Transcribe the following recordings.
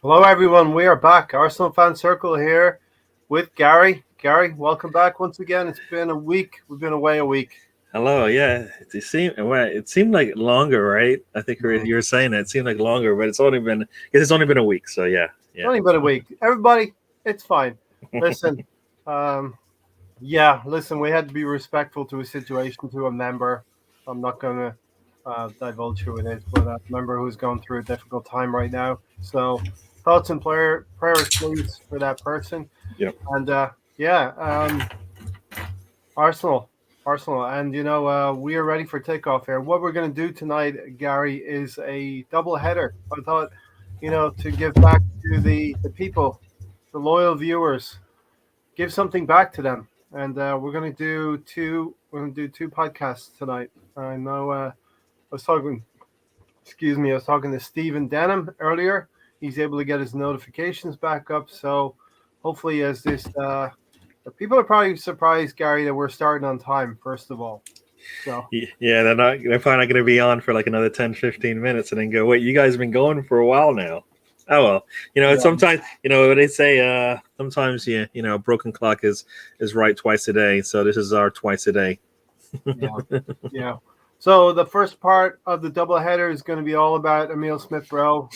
Hello, everyone. We are back. Arsenal Fan Circle here with Gary. Gary, welcome back once again. It's been a week. We've been away a week. Hello, yeah. It seemed like longer, right? I think you were saying that it seemed like longer, but it's only been a week. So yeah, It's only been a week. Everybody, it's fine. Listen, um, listen, we had to be respectful to a situation, to a member. I'm not going to divulge who it is, but a member who's going through a difficult time right now. So, thoughts and prayers, please, for that person. Yep. And Arsenal, Arsenal, and we are ready for takeoff here. What we're going to do tonight, Gary, is a double header. I thought, to give back to the people, the loyal viewers, give something back to them, and we're going to do two. We're going to do two podcasts tonight. I know. I was talking. Excuse me. I was talking to Stephen Denham earlier. He's able to get his notifications back up. So hopefully, as this. People are probably surprised, Gary, that we're starting on time, first of all. So Yeah, they're probably not going to be on for like another 10, 15 minutes and then go, wait, you guys have been going for a while now. Oh, well, sometimes, what they say, sometimes, a broken clock is right twice a day. So this is our twice a day. Yeah. So the first part of the doubleheader is going to be all about Emile Smith Rowe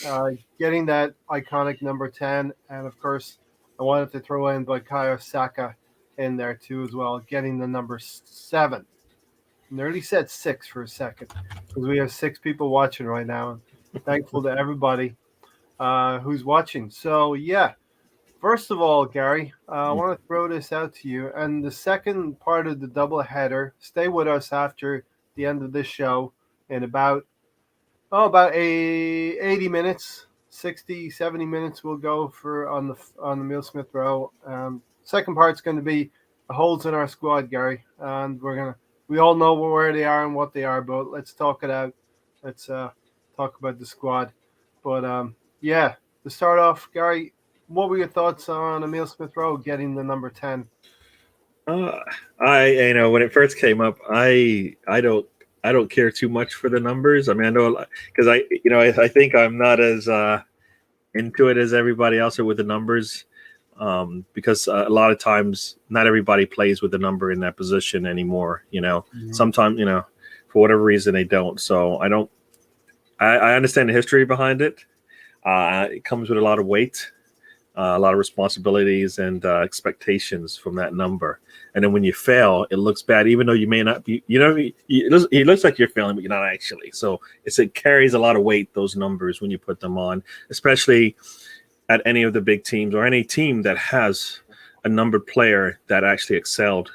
getting that iconic number 10. And of course, I wanted to throw in Bukayo Saka in there too as well, getting the number 7. Nearly said 6 for a second because we have 6 people watching right now. Thankful to everybody who's watching. So yeah, first of all, Gary, I want to throw this out to you. And the second part of the double header, stay with us after the end of this show in about 80 minutes, 60, 70 minutes we'll go for on the Emile Smith Rowe. Second part's going to be the holes in our squad, Gary, and we all know where they are and what they are, but let's talk it out. Let's talk about the squad. But to start off, Gary, what were your thoughts on Emile Smith Rowe getting the number 10? When it first came up, I don't care too much for the numbers. I mean, I know because I think I'm not as into it as everybody else are with the numbers. Because a lot of times not everybody plays with the number in that position anymore. Sometimes, for whatever reason they don't. So I understand the history behind it. It comes with a lot of weight, a lot of responsibilities and expectations from that number. And then when you fail, it looks bad, even though you may not be, it looks like you're failing, but you're not actually. So it carries a lot of weight, those numbers, when you put them on, especially at any of the big teams or any team that has a numbered player that actually excelled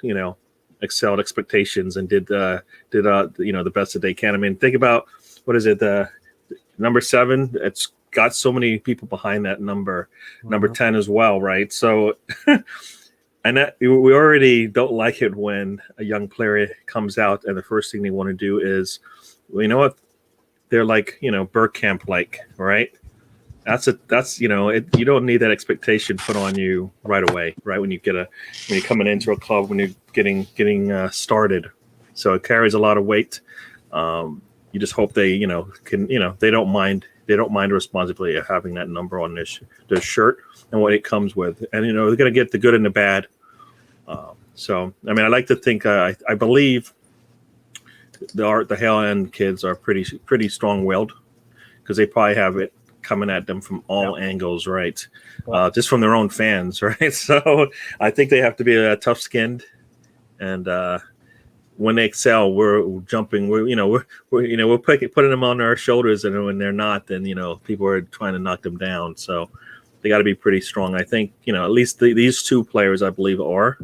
expectations and did the best that they can. I mean, think about, what is it? The number 7, it's got so many people behind that number 10 as well. Right. So, and that we already don't like it when a young player comes out and the first thing they want to do is, well, you know what? They're like, Bergkamp, right? You don't need that expectation put on you right away, right? When you're coming into a club, when you're getting started. So it carries a lot of weight. You just hope they, they don't mind the responsibility of having that number on their shirt and what it comes with. And, they're going to get the good and the bad. So, I mean, I like to think, I believe the Hale End kids are pretty strong-willed because they probably have it coming at them from all angles, right? Just from their own fans, right? So I think they have to be tough-skinned, and when they excel, we're jumping. We're putting them on our shoulders, and when they're not, then people are trying to knock them down. So they got to be pretty strong. I think at least these 2 players, I believe, are.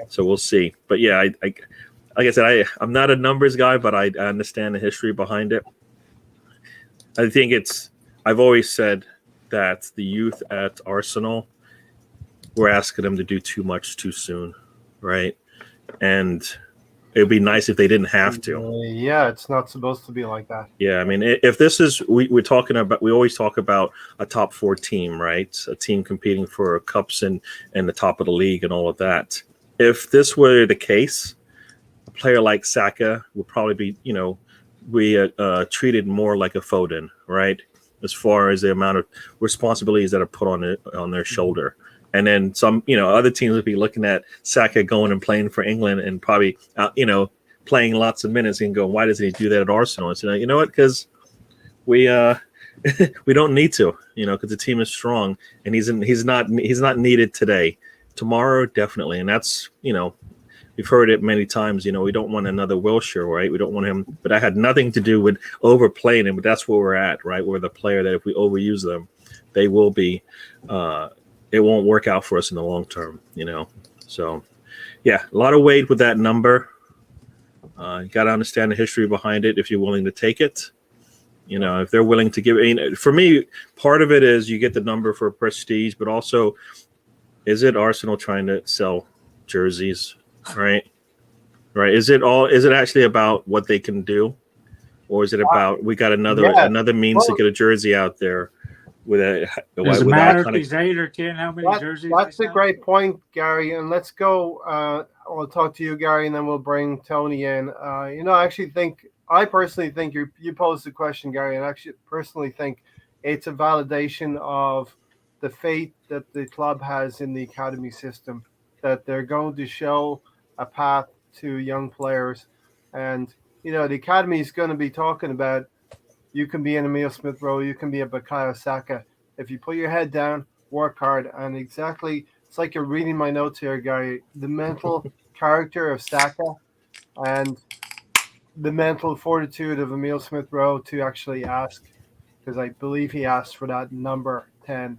So we'll see. But yeah, like I said, I'm not a numbers guy, but I understand the history behind it. I think I've always said that the youth at Arsenal, we're asking them to do too much too soon, right? And it would be nice if they didn't have to. Yeah, it's not supposed to be like that. Yeah, I mean, if this is, we're talking about, we always talk about a top 4 team, right? A team competing for cups and the top of the league and all of that. If this were the case, a player like Saka would probably be, treated more like a Foden, right? as far as the amount of responsibilities that are put on their shoulder. And then some, other teams would be looking at Saka going and playing for England and probably, playing lots of minutes and go, why doesn't he do that at Arsenal? And so, you know what? Because we we don't need to, because the team is strong and he's not needed today. Tomorrow, definitely. And that's, we've heard it many times, we don't want another Wilshere, right? We don't want him, but that had nothing to do with overplaying him, but that's where we're at, right? We're the player that if we overuse them, they will be, it won't work out for us in the long term, So, yeah, a lot of weight with that number. You got to understand the history behind it if you're willing to take it. If they're willing to give it. For me, part of it is you get the number for prestige, but also, is it Arsenal trying to sell jerseys, right? Right. Is it actually about what they can do? Or is it about we got another means to get a jersey out there? Does it matter if he's 8 or 10? How many jerseys? That's a great point, Gary. And let's go. I'll talk to you, Gary, and then we'll bring Tony in. I personally think you posed the question, Gary, and I actually personally think it's a validation of the faith that the club has in the academy system, that they're going to show a path to young players. And, the academy is going to be talking about you can be an Emile Smith Rowe, you can be a Bukayo Saka. If you put your head down, work hard, and exactly, it's like you're reading my notes here, Gary. The mental character of Saka and the mental fortitude of Emile Smith Rowe to actually ask, because I believe he asked for that number 10,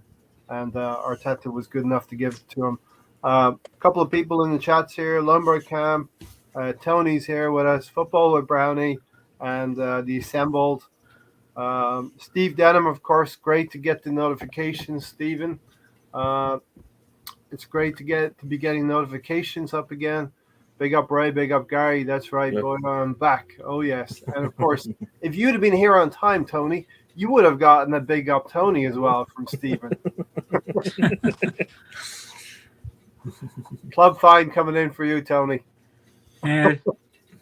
and Arteta was good enough to give it to him. A couple of people in the chats here, Lumber Cam, Tony's here with us, Football with Brownie, and the Assembled. Steve Denham, of course, great to get the notifications, Stephen. It's great to be getting notifications up again. Big up Ray, big up Gary. That's right, Yep. boy, I'm back. Oh, yes. And, of course, if you'd have been here on time, Tony, you would have gotten a big up Tony as well from Stephen. Club fine coming in for you, Tony. And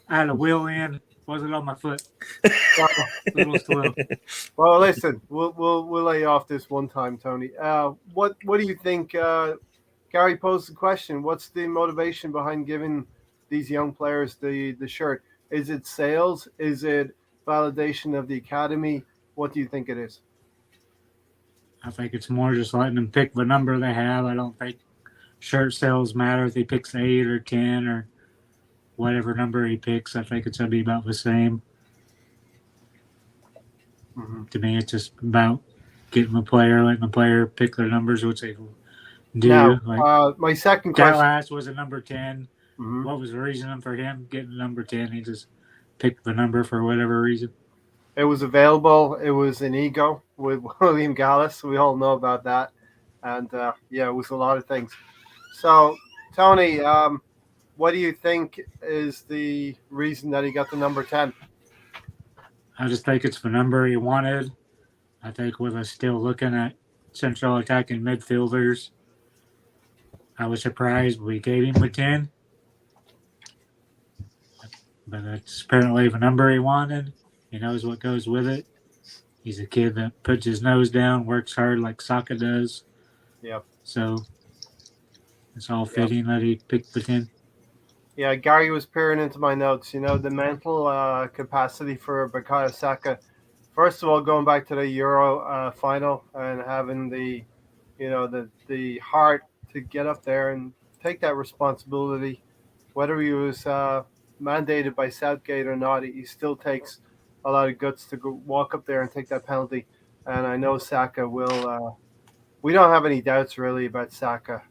I had a wheel in. Wasn't on my foot. Little slow. Well, listen, we'll lay you off this one time, Tony. What do you think? Gary posed the question. What's the motivation behind giving these young players the shirt? Is it sales? Is it validation of the academy? What do you think it is? I think it's more just letting them pick the number they have. I don't think shirt sales matter if he picks 8 or 10 or whatever number he picks. I think it's going to be about the same. Mm-hmm. To me, it's just about letting the player pick their numbers, which they do. Now, my second question. Dallas was a number 10. Mm-hmm. What was the reason for him getting number 10? He just picked the number for whatever reason. It was available. It was an ego with William Gallas. We all know about that. And, it was a lot of things. So, Tony, what do you think is the reason that he got the number 10? I just think it's the number he wanted. I think with us still looking at central attacking midfielders, I was surprised we gave him the 10. But that's apparently the number he wanted. He knows what goes with it. He's a kid that puts his nose down, works hard like Saka does. Yep. So it's all fitting that he picked the 10. Yeah, Gary was peering into my notes. The mental capacity for Bukayo Saka. First of all, going back to the Euro final and having the heart to get up there and take that responsibility, whether he was mandated by Southgate or not, he still takes a lot of guts to go walk up there and take that penalty. And I know Saka will. We don't have any doubts really about Saka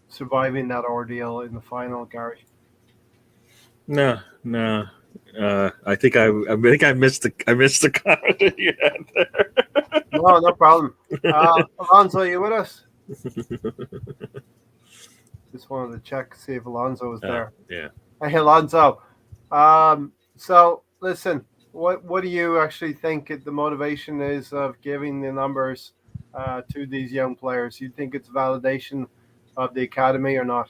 surviving that ordeal in the final, Gary. No. I think I missed the comment that you had there. No problem. Alonso, are you with us? Just wanted to check, see if Alonso was there. Yeah. Hey, Alonso. So listen, what do you actually think the motivation is of giving the numbers to these young players? You think it's validation of the academy or not?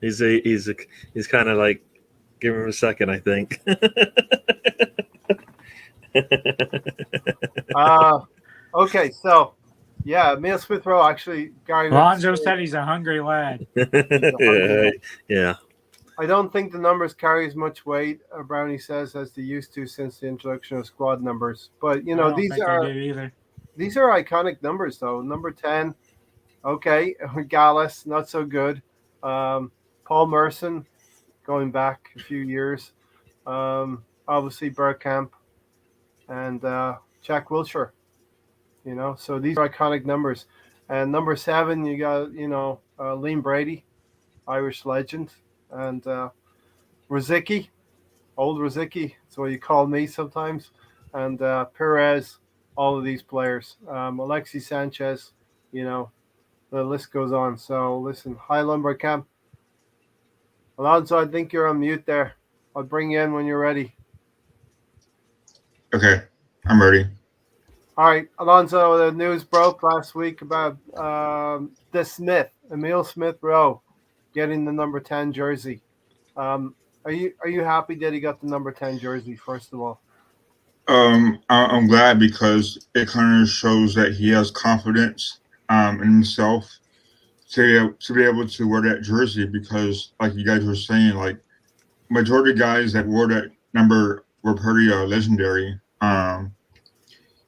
He's kind of like Give him a second, I think. Okay, so yeah, Emile Smith Rowe actually, Gary. Alonzo said he's a hungry lad. Yeah. I don't think the numbers carry as much weight, Brownie says, as they used to since the introduction of squad numbers. But I don't think they do either. These are iconic numbers, though. Number 10, okay, Gallus, not so good. Paul Merson, going back a few years. Obviously Bergkamp and Jack Wilshere. So these are iconic numbers. And number 7, you got Liam Brady, Irish legend, and Rosicky, old Rosicky. That's what you call me sometimes. And Perez, all of these players. Alexis Sanchez, the list goes on. So listen, hi Lumber Camp. Alonso, I think you're on mute there. I'll bring you in when you're ready. Okay, I'm ready. All right, Alonso, the news broke last week about Emile Smith Rowe, getting the number 10 jersey. Are you happy that he got the number 10 jersey, first of all? I'm glad because it kind of shows that he has confidence in himself to be able to wear that jersey, because like you guys were saying, like majority of guys that wore that number were pretty legendary.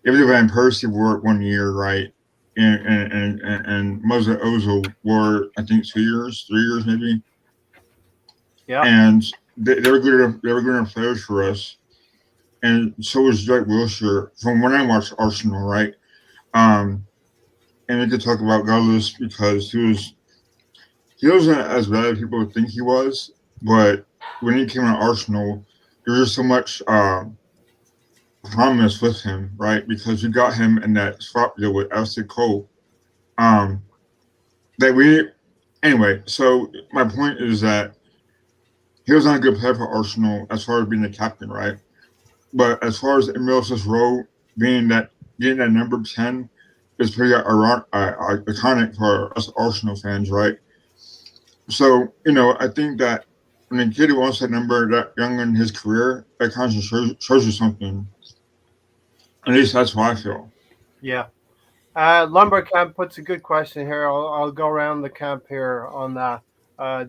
Even Van Persie wore it 1 year, right? And Mesut Ozil wore, I think, 2 years, 3 years maybe. Yeah. And they were good. They were good enough players for us. And so was Jack Wilshere from when I watched Arsenal, right? And we could talk about Gallus because he wasn't as bad as people would think he was. But when he came to Arsenal, there was just so much promise with him, right? Because you got him in that swap deal with FC Cole. Anyway, so my point is that he was not a good player for Arsenal as far as being the captain, right? But as far as Emile Smith Rowe getting that number 10 is pretty iconic for us Arsenal fans, right? So, I think that when a kid wants that number that young in his career, that kind of shows you something. At least that's what I feel. Yeah. Lumber Camp puts a good question here. I'll go around the camp here on that.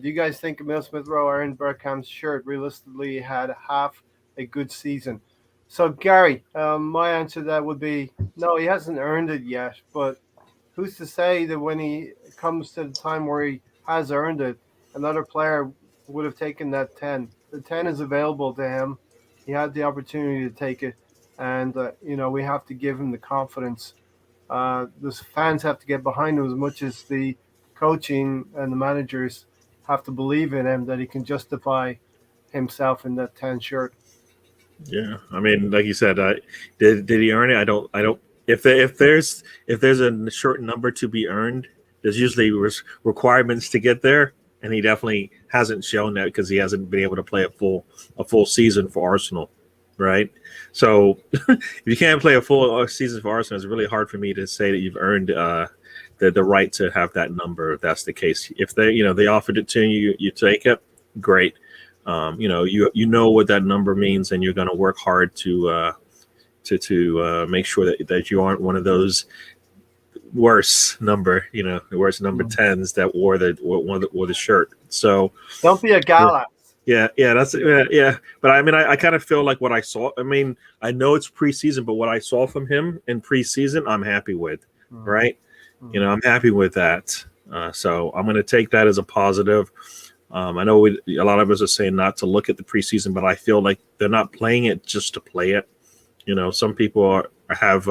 Do you guys think Emile Smith Rowe earned Bergkamp's shirt? Realistically, had half a good season. So, Gary, my answer to that would be no, he hasn't earned it yet. But who's to say that when he comes to the time where he has earned it, another player would have taken that 10? The 10 is available to him. He had the opportunity to take it. And, we have to give him the confidence. The fans have to get behind him as much as the coaching and the managers have to believe in him that he can justify himself in that 10 shirt. Yeah, I mean, like you said, did he earn it? I don't. If there's a short number to be earned, there's usually requirements to get there, and he definitely hasn't shown that because he hasn't been able to play a full season for Arsenal, right? So if you can't play a full season for Arsenal, it's really hard for me to say that you've earned the right to have that number. If that's the case, if they offered it to you, you take it. Great. You know what that number means, and you're going to work hard to make sure that you aren't one of those worse number 10s that wore the shirt. So don't be a gala. Yeah, that's yeah. But I mean, I kind of feel like what I saw. I mean, I know it's preseason, but what I saw from him in preseason, I'm happy with. Right? I'm happy with that. So I'm going to take that as a positive. I know a lot of us are saying not to look at the preseason, but I feel like they're not playing it just to play it. Some people have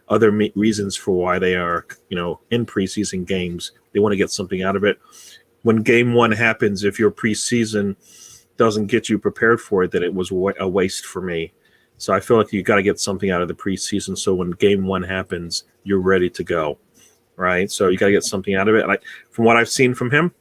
other reasons for why they are, in preseason games. They want to get something out of it. When game one happens, if your preseason doesn't get you prepared for it, then it was a waste for me. So I feel like you got to get something out of the preseason. So when game one happens, you're ready to go, right? So you got to get something out of it. From what I've seen from him,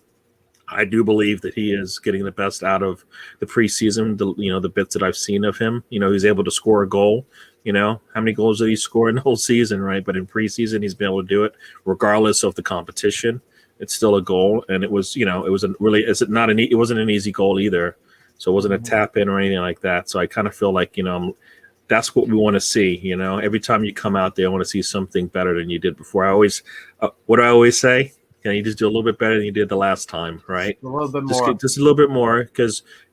I do believe that he is getting the best out of the preseason. The bits that I've seen of him, he's able to score a goal. How many goals did he score in the whole season, right? But in preseason, he's been able to do it regardless of the competition. It's still a goal, and it was, it wasn't an easy goal either. So it wasn't a tap in or anything like that. So I kind of feel like, that's what we want to see. Every time you come out there, I want to see something better than you did before. What do I always say? You just do a little bit better than you did the last time, right? A little bit more. Just a little bit more,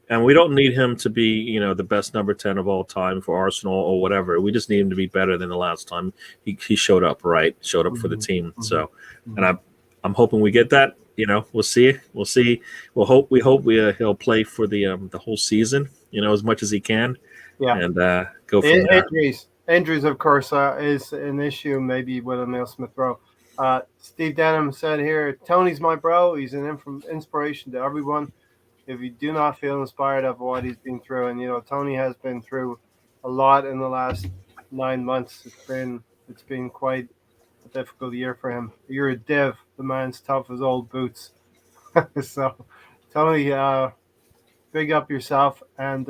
and we don't need him to be, the best number 10 of all time for Arsenal or whatever. We just need him to be better than the last time he showed up, right? Showed up for the team. So, and I'm hoping we get that. We'll see. We hope he'll play for the whole season, as much as he can. Yeah. And go from there. Injuries, of course, is an issue maybe with Emile Smith Rowe. Steve Denham said here, Tony's my bro. He's an inspiration to everyone. If you do not feel inspired of what he's been through, and Tony has been through a lot in the last 9 months. It's been quite a difficult year for him. You're a div. The man's tough as old boots. So, Tony, big up yourself, and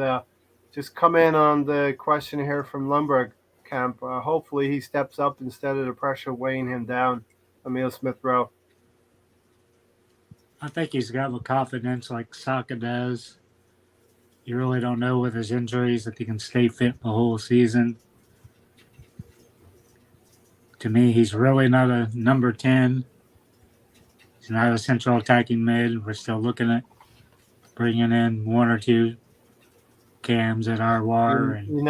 just come in on the question here from Lumberg Camp. Hopefully he steps up instead of the pressure weighing him down. Emile Smith Rowe. I think he's got the confidence like Saka does. You really don't know with his injuries if he can stay fit the whole season. To me, he's really not a number 10. He's not a central attacking mid. We're still looking at bringing in one or two Cams at Arwar and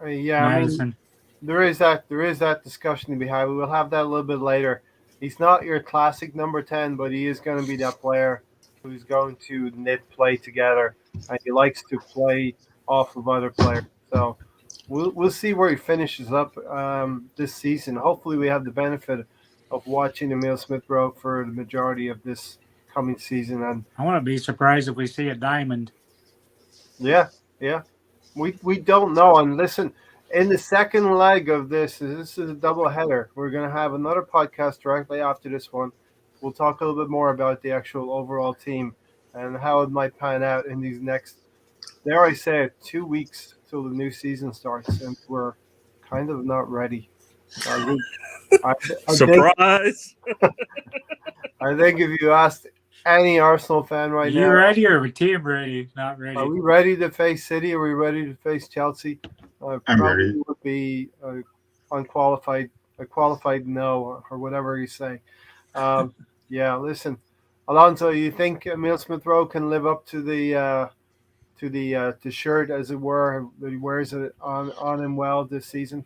Madison. There is that discussion to be had. We will have that a little bit later. He's not your classic number 10, but he is going to be that player who's going to knit play together, and he likes to play off of other players. So we'll see where he finishes up this season. Hopefully, we have the benefit of watching Emile Smith Rowe for the majority of this coming season. And I want to be surprised if we see a diamond. Yeah. We don't know. And listen, in the second leg of this is a double header. We're going to have another podcast directly after this one. We'll talk a little bit more about the actual overall team and how it might pan out in these next, dare I say it, 2 weeks till the new season starts. And we're kind of not ready. Surprise! I think if you asked any Arsenal fan right now, you ready or the team ready? Not ready. Are we ready to face City? Are we ready to face Chelsea? I'm ready. Would be a qualified no or whatever you say. Listen, Alonso, you think Emile Smith Rowe can live up to the shirt, as it were, that he wears it on him well this season?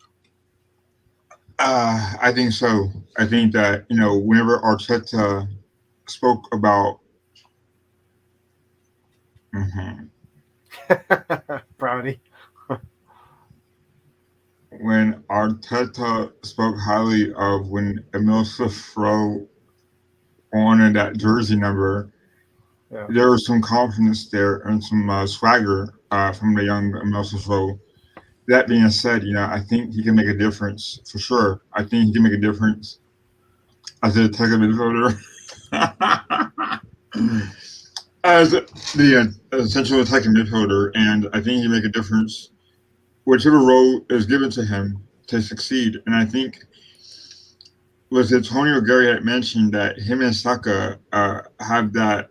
I think so. I think that whenever Arteta spoke about Brownie. When Arteta spoke highly of when Emile Smith Rowe wanted that jersey number, there was some confidence there and some swagger from the young Emile Smith Rowe. That being said, I think he can make a difference for sure. I think he can make a difference as a attacking midfielder. As the essential attacking midfielder, and I think he make a difference whichever role is given to him to succeed. And I think was it Tony or Gary had mentioned that him and Saka have that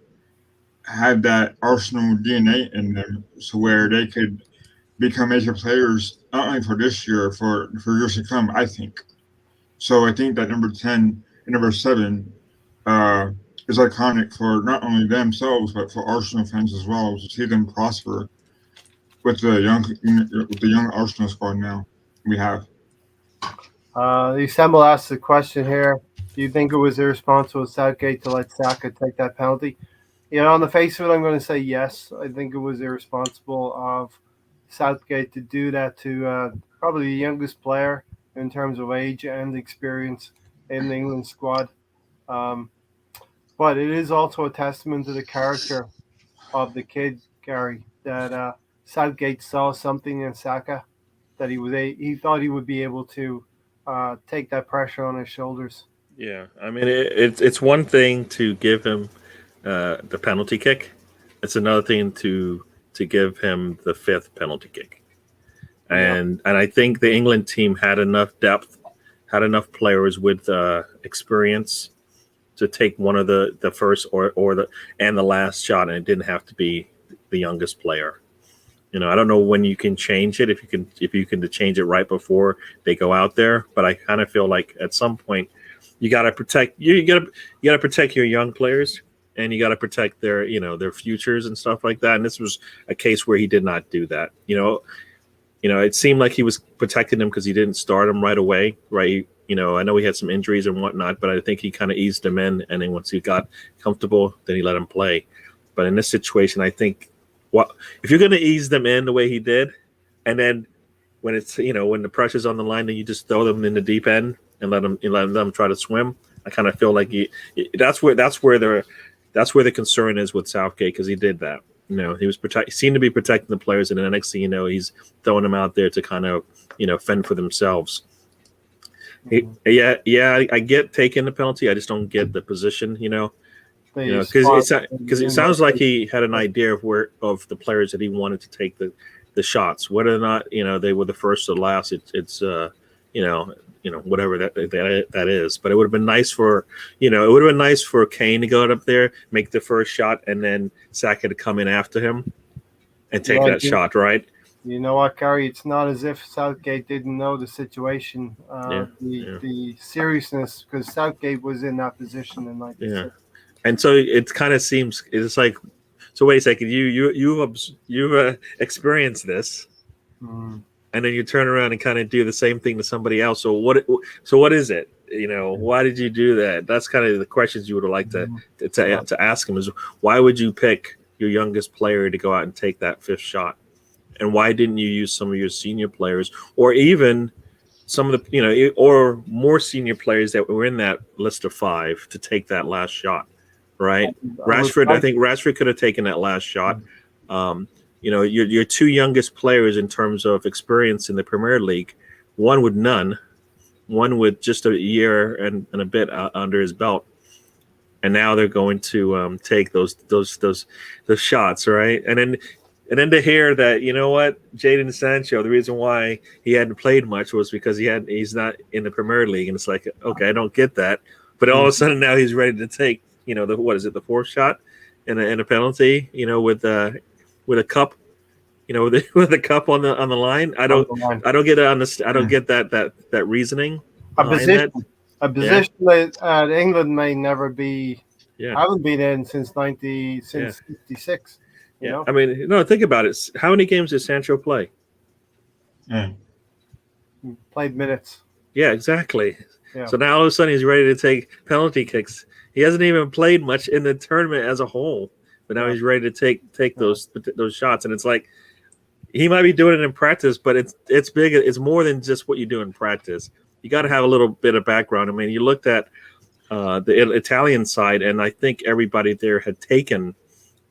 Arsenal DNA in them, so where they could become major players not only for this year, for years to come. I think so. I think that number 10 and number 7 is iconic for not only themselves but for Arsenal fans as well, to see them prosper with the young Arsenal squad now we have. The Assemble asked the question here: do you think it was irresponsible of Southgate to let Saka take that penalty? On the face of it, I'm going to say yes. I think it was irresponsible of Southgate to do that to probably the youngest player in terms of age and experience in the England squad. But it is also a testament to the character of the kid, Gary, that Southgate saw something in Saka that he thought he would be able to take that pressure on his shoulders. Yeah, I mean, it's one thing to give him the penalty kick. It's another thing to give him the 5th penalty kick. And I think the England team had enough depth, had enough players with experience to take one of the first or the last shot, and it didn't have to be the youngest player. I don't know when you can change it, if you can change it right before they go out there. But I kind of feel like at some point you got to protect protect your young players, and you got to protect their their futures and stuff like that. And this was a case where he did not do that. It seemed like he was protecting him because he didn't start him right away, right? I know he had some injuries and whatnot, but I think he kind of eased him in, and then once he got comfortable, then he let him play. But in this situation, I think if you're going to ease them in the way he did, and then when it's when the pressure's on the line, then you just throw them in the deep end and let them try to swim. I kind of feel like that's where the concern is with Southgate, because he did that. He seemed to be protecting the players, and then the next thing you know, he's throwing them out there to kind of fend for themselves. I get taking the penalty. I just don't get the position. Because it sounds like he had an idea of the players that he wanted to take the shots, whether or not they were the first or last. It's whatever that is. But it would have been nice for Kane to go up there, make the first shot, and then Saka to come in after him and take that shot, right? You know what, Gary? It's not as if Southgate didn't know the situation, the seriousness, because Southgate was in that position in 96. Yeah. And so it kind of seems it's like, so wait a second, you've experienced this, and then you turn around and kind of do the same thing to somebody else. So what is it? Why did you do that? That's kind of the questions you would like to ask him, is why would you pick your youngest player to go out and take that fifth shot, and why didn't you use some of your senior players, or even some of the or more senior players that were in that list of 5 to take that last shot? Right, Rashford. I think Rashford could have taken that last shot. Your 2 youngest players in terms of experience in the Premier League, one with none, one with just a year and a bit under his belt, and now they're going to take those shots, right? And then to hear that, Jadon Sancho, the reason why he hadn't played much was because he's not in the Premier League, and it's like, okay, I don't get that, but all of a sudden now he's ready to take. The 4th shot and a penalty, with a cup, with a cup on the line. I don't get that reasoning. A position that England may never be. Yeah. Haven't been in since 56. I mean, no, think about it. How many games did Sancho play? Played minutes. Yeah, exactly. Yeah. So now all of a sudden he's ready to take penalty kicks. He hasn't even played much in the tournament as a whole, but now he's ready to take those shots. And it's like, he might be doing it in practice, but it's big. It's more than just what you do in practice. You got to have a little bit of background. I mean, you looked at the Italian side, and I think everybody there had taken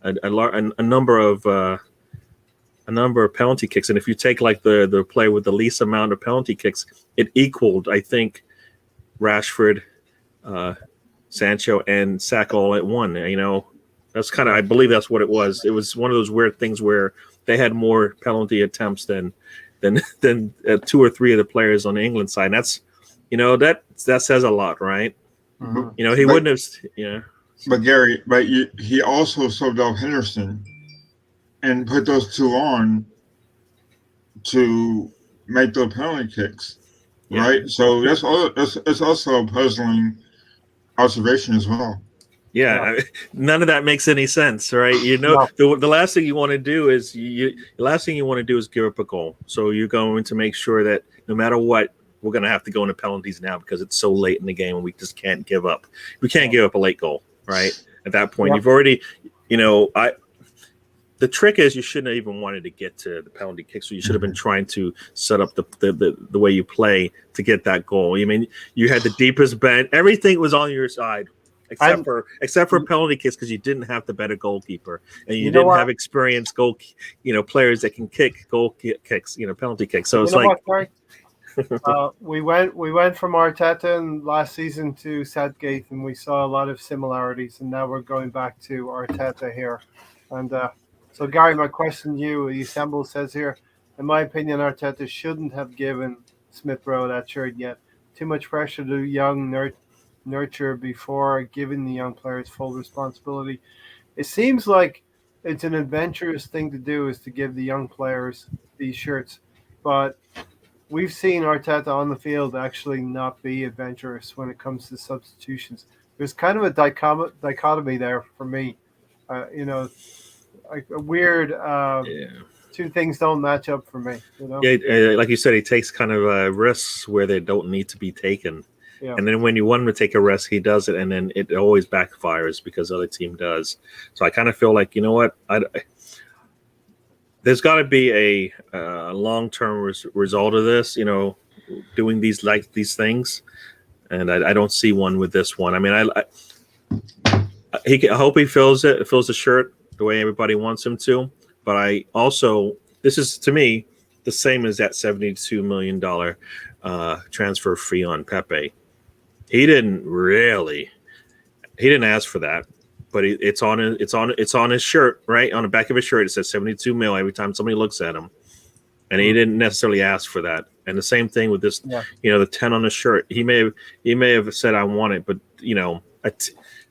a number of penalty kicks. And if you take like the player with the least amount of penalty kicks, it equaled, I think, Rashford, Sancho, and Saka all at one. That's kind of, I believe that's what it was. It was one of those weird things where they had more penalty attempts than 2 or 3 of the players on the England side. And that's, that says a lot, right? Mm-hmm. He wouldn't have. But Gary, he also subbed off Henderson and put those 2 on to make the penalty kicks, right? So that's also a puzzling observation as well. Yeah, none of that makes any sense, right? The last thing you want to do is give up a goal. So you're going to make sure that no matter what, we're going to have to go into penalties now because it's so late in the game and we just can't give up. We can't give up a late goal, right? At that point, you've already, the trick is you shouldn't have even wanted to get to the penalty kick. So you should have been trying to set up the way you play to get that goal. I mean, you had the deepest bench. Everything was on your side except for penalty kicks because you didn't have the better goalkeeper and you didn't have experienced players that can kick kicks, penalty kicks. So it's like we went from Arteta last season to Southgate, and we saw a lot of similarities, and now we're going back to Arteta here. And so, Gary, my question to you, Assemble says here, in my opinion, Arteta shouldn't have given Smith Rowe that shirt yet. Too much pressure to young nurture before giving the young players full responsibility. It seems like it's an adventurous thing to do is to give the young players these shirts, but we've seen Arteta on the field actually not be adventurous when it comes to substitutions. There's kind of a dichotomy there for me. Like a weird Yeah. two things don't match up for me. You know. Yeah, like you said, he takes kind of risks where they don't need to be taken. Yeah. And then when you want him to take a risk, he does it, and then it always backfires because the other team does. So I kind of feel like, you know what, there's got to be a long-term result of this, doing these things, and I don't see one with this one. I mean, I hope he fills the shirt the way everybody wants him to, but I also, this is to me the same as that $72 million transfer fee on Pepe. He didn't ask for that, but it's on his shirt, right? On the back of his shirt, it says 72 mil every time somebody looks at him. And he didn't necessarily ask for that. And the same thing with this, the 10 on the shirt. He may have said, I want it, but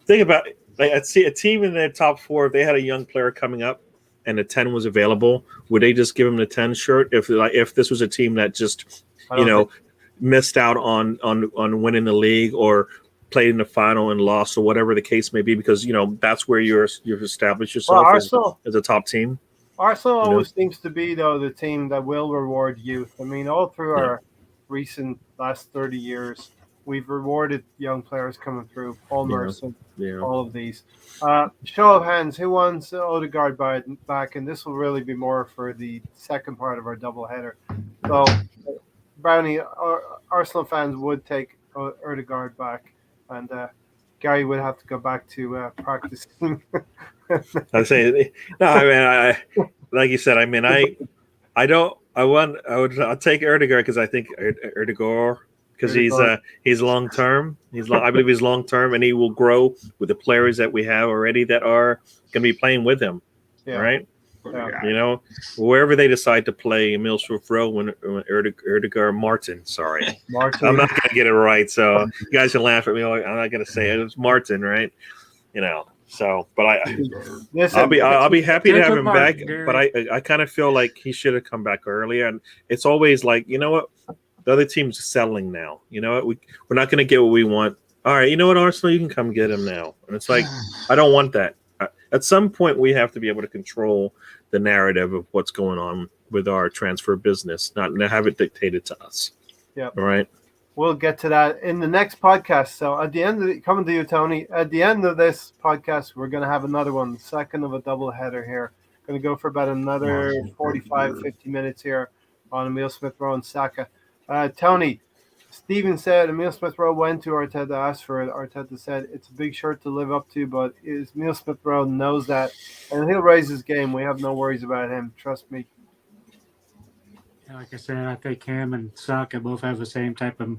think about it. Like, I'd see a team in their top four, if they had a young player coming up and the 10 was available, would they just give him the 10 shirt? If this was a team that just, missed out on winning the league or played in the final and lost or whatever the case may be, because that's where you've established yourself as a top team. Arsenal always seems to be, though, the team that will reward youth. I mean, all through our recent last 30 years, we've rewarded young players coming through. Paul Merson, all of these. Show of hands, who wants Odegaard back? And this will really be more for the second part of our doubleheader. So, Brownie, Arsenal fans would take Odegaard back, and Gary would have to go back to practicing. I'd say no. I mean, like you said. I mean, I'll take Erdegaard because I think Erdegaard because he's long term. I believe he's long term, and he will grow with the players that we have already that are going to be playing with him. Yeah. Right. Yeah. Wherever they decide to play Emile Smith Rowe when Erdegaard Martin. Sorry, Martin. I'm not going to get it right, so you guys can laugh at me. I'm not going to say it. It's Martin, right? So, but I'll be happy to have him back. But I kind of feel like he should have come back earlier. And it's always like, what? The other team's settling now. We're not going to get what we want. All right, you know what, Arsenal, you can come get him now. And it's like, I don't want that. At some point, we have to be able to control the narrative of what's going on with our transfer business, not have it dictated to us. Yeah. All right. We'll get to that in the next podcast. So at the end coming to you, Tony, at the end of this podcast, we're going to have another one, second of a double header here. Going to go for about another 45, 50 minutes here on Emile Smith Rowe and Saka. Tony, Stephen said Emile Smith Rowe went to Arteta, asked for it. Arteta said it's a big shirt to live up to, but Emile Smith Rowe knows that, and he'll raise his game. We have no worries about him. Trust me. Like I said, I think him and Saka both have the same type of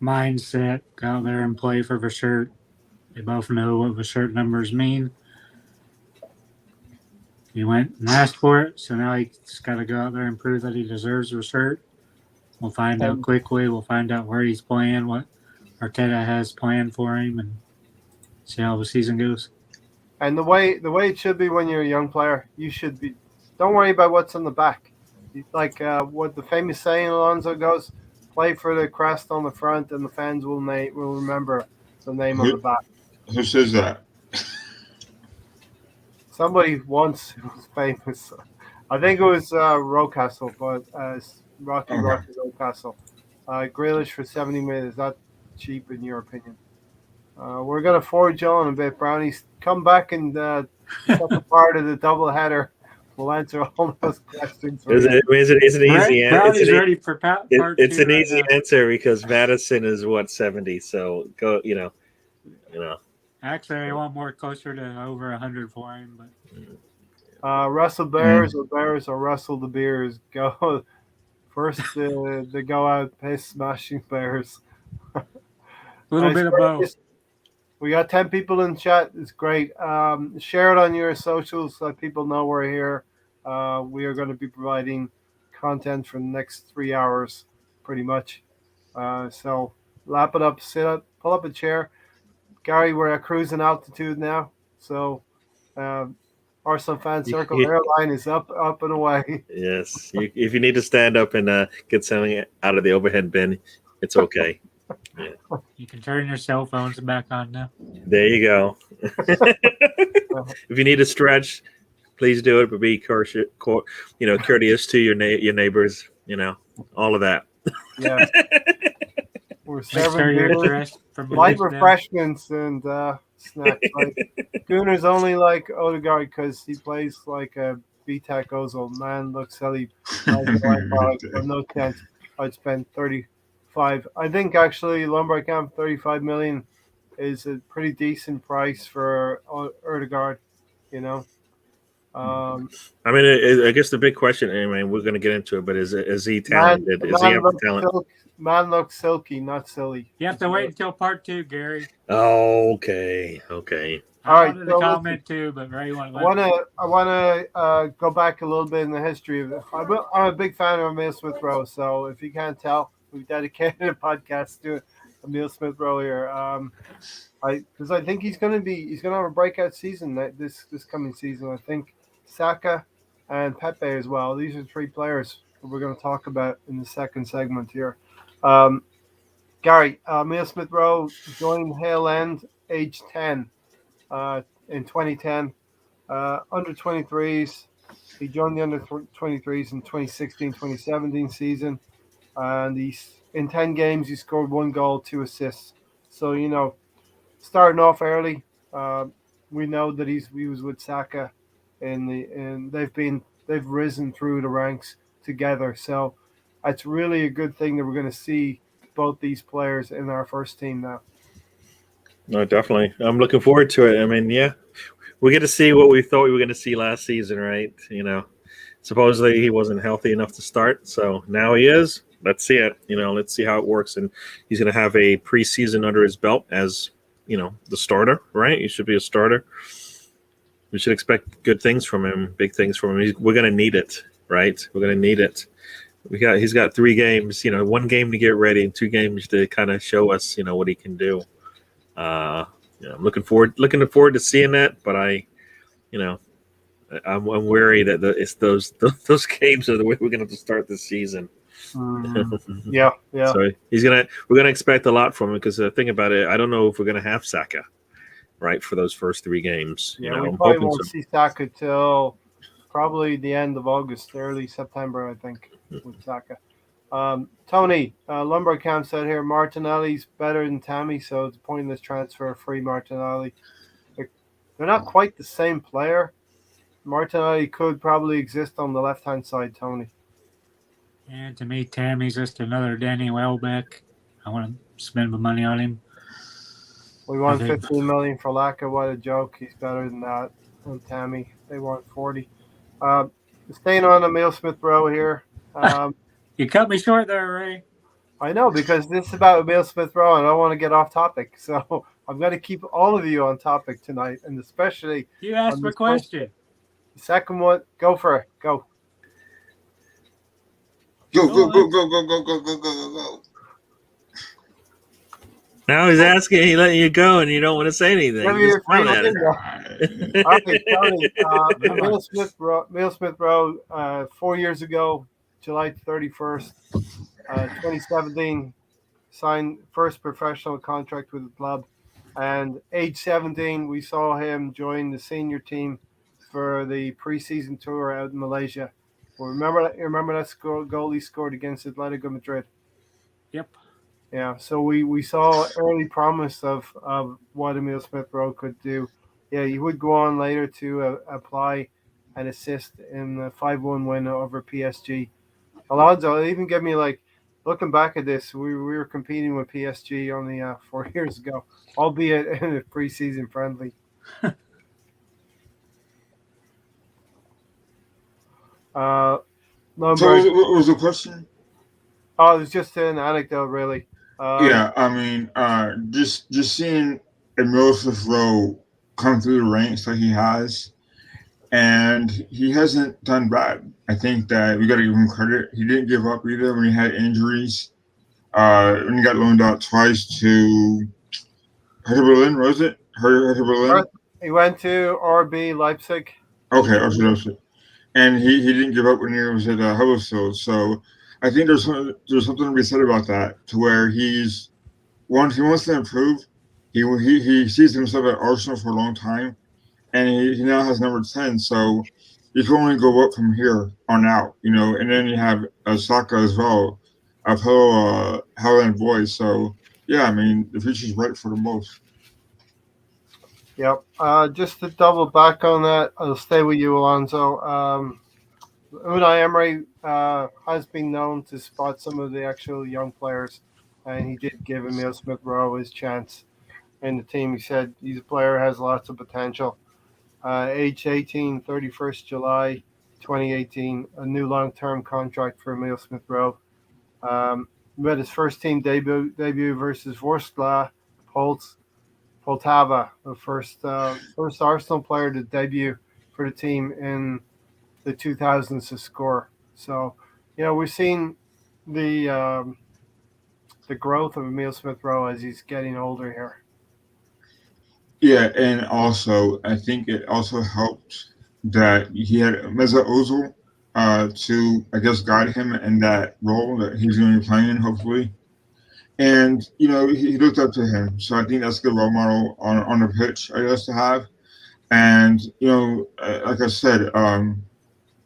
mindset. Go out there and play for the shirt. They both know what the shirt numbers mean. He went and asked for it, so now he just got to go out there and prove that he deserves the shirt. We'll find out quickly. We'll find out where he's playing, what Arteta has planned for him, and see how the season goes. And the way it should be when you're a young player, you should be. Don't worry about what's on the back. Like what the famous saying, Alonso goes, play for the crest on the front, and the fans will remember the name on the back. Who says that? Somebody once was famous. I think it was Rocastle, but Rocky Rocastle. Grealish for 70 minutes. Is that cheap in your opinion? We're going to forge on a bit, Brownies. Come back and second part of the double header. We'll answer all those questions. It's an easy answer. It's an easy answer because Madison is 70. So go, Actually, I want more closer to over 100 for him. But Russell Bears or Bears or Russell the Beers. Go first. They go out pace smashing Bears. A little bit of both. We got 10 people in chat. It's great. Share it on your socials so that people know we're here. We are going to be providing content for the next 3 hours, pretty much. So lap it up, sit up, pull up a chair. Gary, we're at cruising altitude now. So Arsenal Fan Circle airline is up and away. Yes. If you need to stand up and get something out of the overhead bin, it's okay. You can turn your cell phones back on now. There you go. If you need to stretch, please do it, but be courteous to your neighbors. All of that. Yeah. We're Make sure serving you're beers, dressed from light the waist down. refreshments and snacks. Gooner's only like Odegaard because he plays like a BTEC Ozil. Man looks silly. But no chance. I'd spend 35. I think actually Lombard Camp 35 million is a pretty decent price for Odegaard. I mean, I guess the big question. I mean, we're going to get into it, but is he talented? Is he have the talent? Man looks silky, not silly. You have to wait until part 2, Gary. Oh, okay. All I right, wanted to comment too, but Ray won't let me. I wanna go back a little bit in the history of it. I'm a big fan of Emile Smith Rowe, so if you can't tell, we've dedicated a podcast to Emile Smith Rowe here. Because I think he's gonna have a breakout season this coming season. I think Saka and Pepe as well. These are 3 players that we're going to talk about in the second segment here. Gary, Emile Smith Rowe joined Hale End age 10 in 2010. Under 23s. He joined the under 23s in 2016-2017 season. And in 10 games, he scored 1 goal, 2 assists. So, starting off early, we know that he was with Saka and they've risen through the ranks together. So it's really a good thing that we're going to see both these players in our first team now. No, definitely. I'm looking forward to it. I mean, yeah, we get to see what we thought we were going to see last season, right? Supposedly he wasn't healthy enough to start, so now he is. Let's see it. Let's see how it works, and he's going to have a preseason under his belt as the starter, right? He should be a starter. We should expect good things from him, big things from him. We're going to need it, right? We're going to need it. He's got 3 games, 1 game to get ready and 2 games to kind of show us, what he can do. I'm looking forward to seeing that, but I'm wary that it's those games are the way we're going to have to start this season. Yeah. So we're gonna expect a lot from him because the thing about it, I don't know if we're gonna have Saka, right, for those first 3 games. Yeah, we probably won't see Saka till probably the end of August, early September, I think, with Saka. Tony, Lombard Camp said here, Martinelli's better than Tammy, so it's a pointless transfer, free Martinelli. They're not quite the same player. Martinelli could probably exist on the left-hand side, Tony. And to me, Tammy's just another Danny Welbeck. I want to spend my money on him. We won 15 million for Laka. What a joke. He's better than that. And Tammy, they want 40. Staying on Emile Smith Rowe here. You cut me short there, Ray. I know, because this is about Emile Smith Rowe, and I don't want to get off topic. So I'm going to keep all of you on topic tonight, and especially. You asked my question. The second one, go for it. Go. Go. Now he's asking, he's letting you go, and you don't want to say anything. You're fine at it. Okay, Tony, Emile Smith Rowe, 4 years ago, July 31st, 2017, signed first professional contract with the club. And age 17, we saw him join the senior team for the preseason tour out in Malaysia. Well, remember that goal he scored against Atletico Madrid? Yep. Yeah, so we saw early promise of what Emile Smith Rowe could do. Yeah, he would go on later to apply and assist in the 5-1 win over PSG. Alonso, it even gave me looking back at this, we were competing with PSG only 4 years ago, albeit in a preseason friendly. So what was the question? Oh, it was just an anecdote, really. Yeah, I mean, just seeing Emile Smith Rowe come through the ranks like he has, and he hasn't done bad. I think that we got to give him credit. He didn't give up either when he had injuries. When he got loaned out twice to Hertha Berlin, was it? Hertha Berlin? He went to RB Leipzig. Okay, okay. And he didn't give up when he was at Huddersfield. So I think there's something to be said about that, to where he wants to improve. He sees himself at Arsenal for a long time, and he now has number 10. So he can only go up from here on out, you know. And then you have Saka as well, a fellow Howland boy. So yeah, I mean the future's bright for the most. Yep. Just to double back on that, I'll stay with you, Alonso. Unai Emery has been known to spot some of the actual young players, and he did give Emile Smith Rowe his chance in the team. He said he's a player has lots of potential. Age 18, 31st July 2018, a new long-term contract for Emile Smith Rowe. Made his first team debut versus Vorskla Poltava, the first Arsenal player to debut for the team in the 2000s to score. So, we're seeing the growth of Emile Smith Rowe as he's getting older here. Yeah, and also I think it also helped that he had Meza Ozil to, I guess, guide him in that role that he's going to be playing, hopefully. And you know, he looked up to him, so I think that's a good role model on the pitch, I guess, to have. And you know, like I said,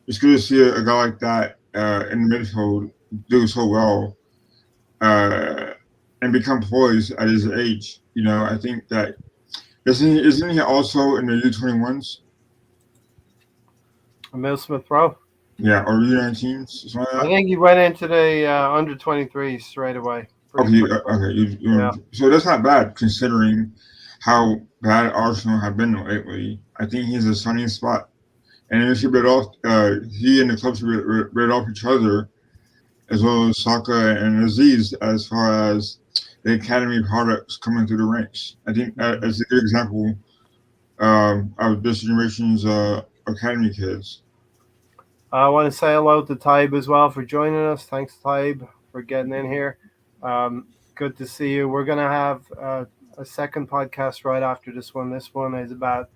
it's good to see a guy like that in the midfield do so well uh, and become poised at his age. You know, I think that isn't he also in the U21s? Emile Smith Rowe. Yeah, or U19s, something like I that. think he went into the under 23s straight away. Okay, okay. Yeah. So that's not bad considering how bad Arsenal have been lately. I think he's a sunny spot, and he should bid off. He and the club should bid off each other, as well as Saka and Aziz, as far as the academy products coming through the ranks. I think that's a good example of this generation's academy kids. I want to say hello to Tybe as well for joining us. Thanks, Tybe, for getting in here. Good to see you. We're going to have a second podcast right after this one. This one is about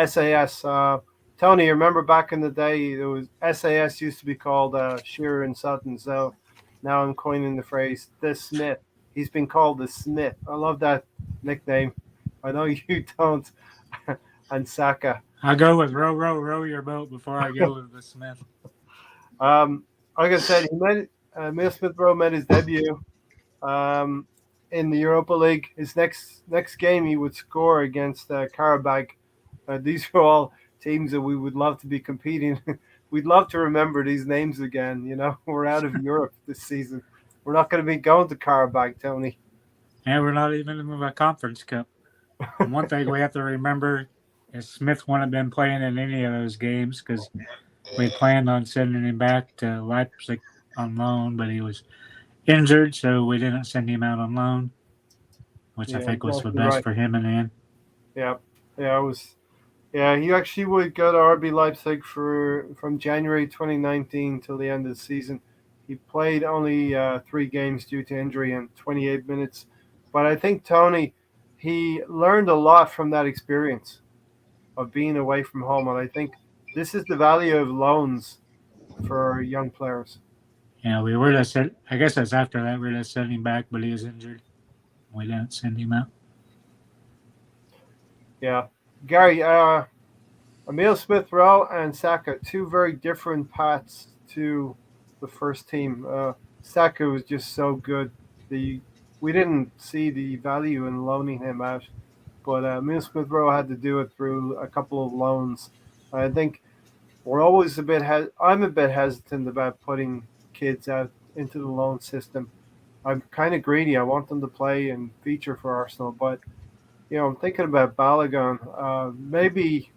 SAS. Tony, you remember back in the day, it was SAS used to be called Shearer and Sutton. So now I'm coining the phrase the Smith. He's been called the Smith. I love that nickname. I know you don't. And Saka. I'll go with row your boat before I go with the Smith. Like I said, Emile Smith Rowe made his debut in the Europa League. His next game, he would score against Karabakh. These are all teams that we would love to be competing. We'd love to remember these names again. You know, we're out of Europe this season. We're not going to be going to Karabakh, Tony. And we're not even in the Conference Cup. And one thing we have to remember is Smith wouldn't have been playing in any of those games because we planned on sending him back to Leipzig on loan, but he was injured, so we didn't send him out on loan, which I think was the best for him in the end. Yeah, it was. Yeah, he actually would go to RB Leipzig from January 2019 till the end of the season. He played only 3 games due to injury and 28 minutes. But I think, Tony, he learned a lot from that experience of being away from home. And I think this is the value of loans for young players. Yeah, we were to I guess that's after that, we were to send him back, but he was injured. We didn't send him out. Yeah. Gary, Emile Smith Rowe and Saka, 2 very different paths to the first team. Saka was just so good. We didn't see the value in loaning him out, but Emile Smith Rowe had to do it through a couple of loans. I think we're always I'm a bit hesitant about putting kids out into the loan system. I'm kind of greedy. I want them to play and feature for Arsenal, but I'm thinking about Balogun. Maybe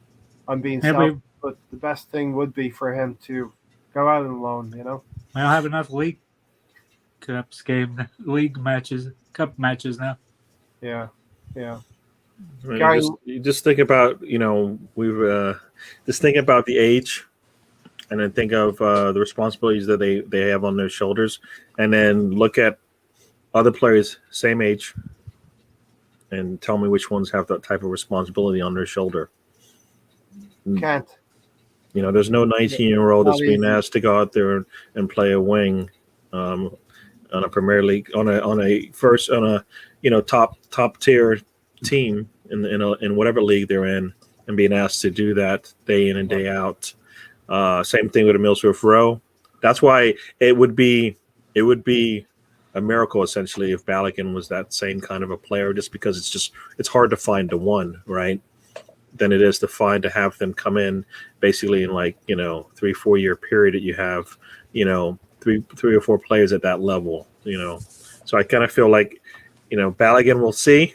I'm being selfish, but the best thing would be for him to go out on loan. We don't have enough league cup now. Yeah. Right, Gary, you just think about we've just think about the age, and then think of the responsibilities that they have on their shoulders, and then look at other players same age, and tell me which ones have that type of responsibility on their shoulder. Can't. There's no 19-year-old that's Not being easy. asked to go out there and play a wing on a Premier League on a top tier team in whatever league they're in, and being asked to do that day in and day out. Same thing with Emile Smith Rowe. That's why it would be a miracle essentially if Balogun was that same kind of a player, just because it's hard to find the one, right? Than it is to have them come in basically in 3-4 year period that you have, three or four players at that level, So I kind of feel like, Balogun, we'll see.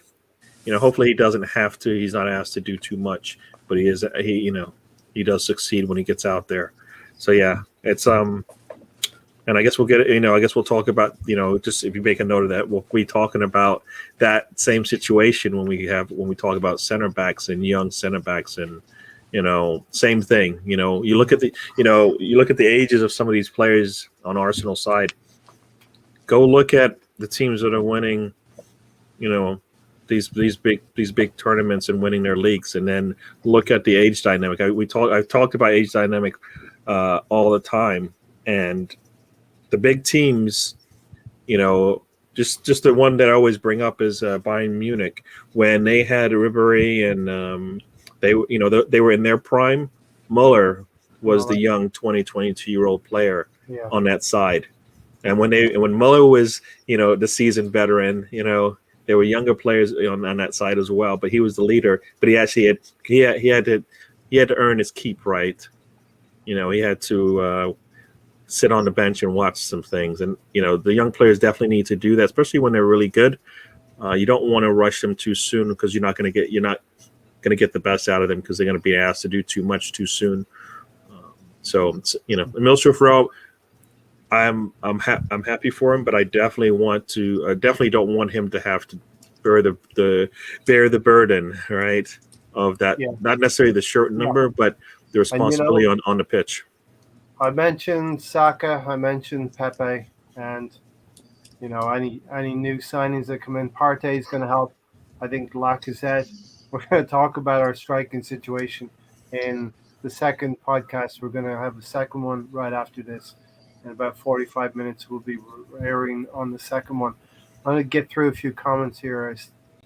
Hopefully he doesn't have to. He's not asked to do too much, but he does succeed when he gets out there. So yeah, it's and I guess we'll get it. I guess we'll talk about, just if you make a note of that, we'll be talking about that same situation when we talk about center backs and young center backs, and same thing. You look at the ages of some of these players on Arsenal side. Go look at the teams that are winning, these big tournaments and winning their leagues, and then look at the age dynamic. I've talked about age dynamic all the time, and the big teams, just the one that I always bring up is Bayern Munich, when they had Ribéry and they were in their prime. Muller was the young 22-year-old player on that side, and when Muller was the seasoned veteran, there were younger players on that side as well, but he was the leader. But he actually had to earn his keep, right? He had to sit on the bench and watch some things, and the young players definitely need to do that, especially when they're really good. You don't want to rush them too soon, because you're not going to get the best out of them, because they're going to be asked to do too much too soon. So Emile Smith Rowe, I'm happy for him, but I definitely don't want him to have to bear the burden, right, of that. Yeah. Not necessarily the shirt number, but the responsibility on the pitch. I mentioned Saka, I mentioned Pepe, and any new signings that come in. Partey is going to help. I think Lacazette. We're going to talk about our striking situation in the second podcast. We're going to have a second one right after this. In about 45 minutes, we'll be airing on the second one. I'm going to get through a few comments here.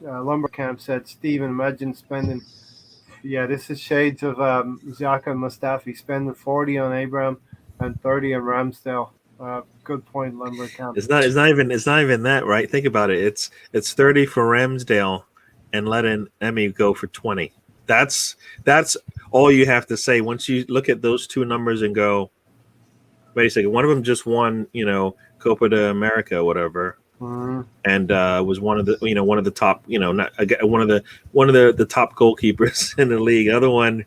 Lumbercamp said, Steven, imagine spending. Yeah, this is shades of Xhaka and Mustafi, spending 40 on Abraham and 30 on Ramsdale. Good point, Lumbercamp. It's not even that, right? Think about it. It's 30 for Ramsdale and letting Emmy go for 20. That's all you have to say. Once you look at those two numbers and go, wait a second, one of them just won, Copa de America or whatever. And was one of the top, one of the top goalkeepers in the league. Other one,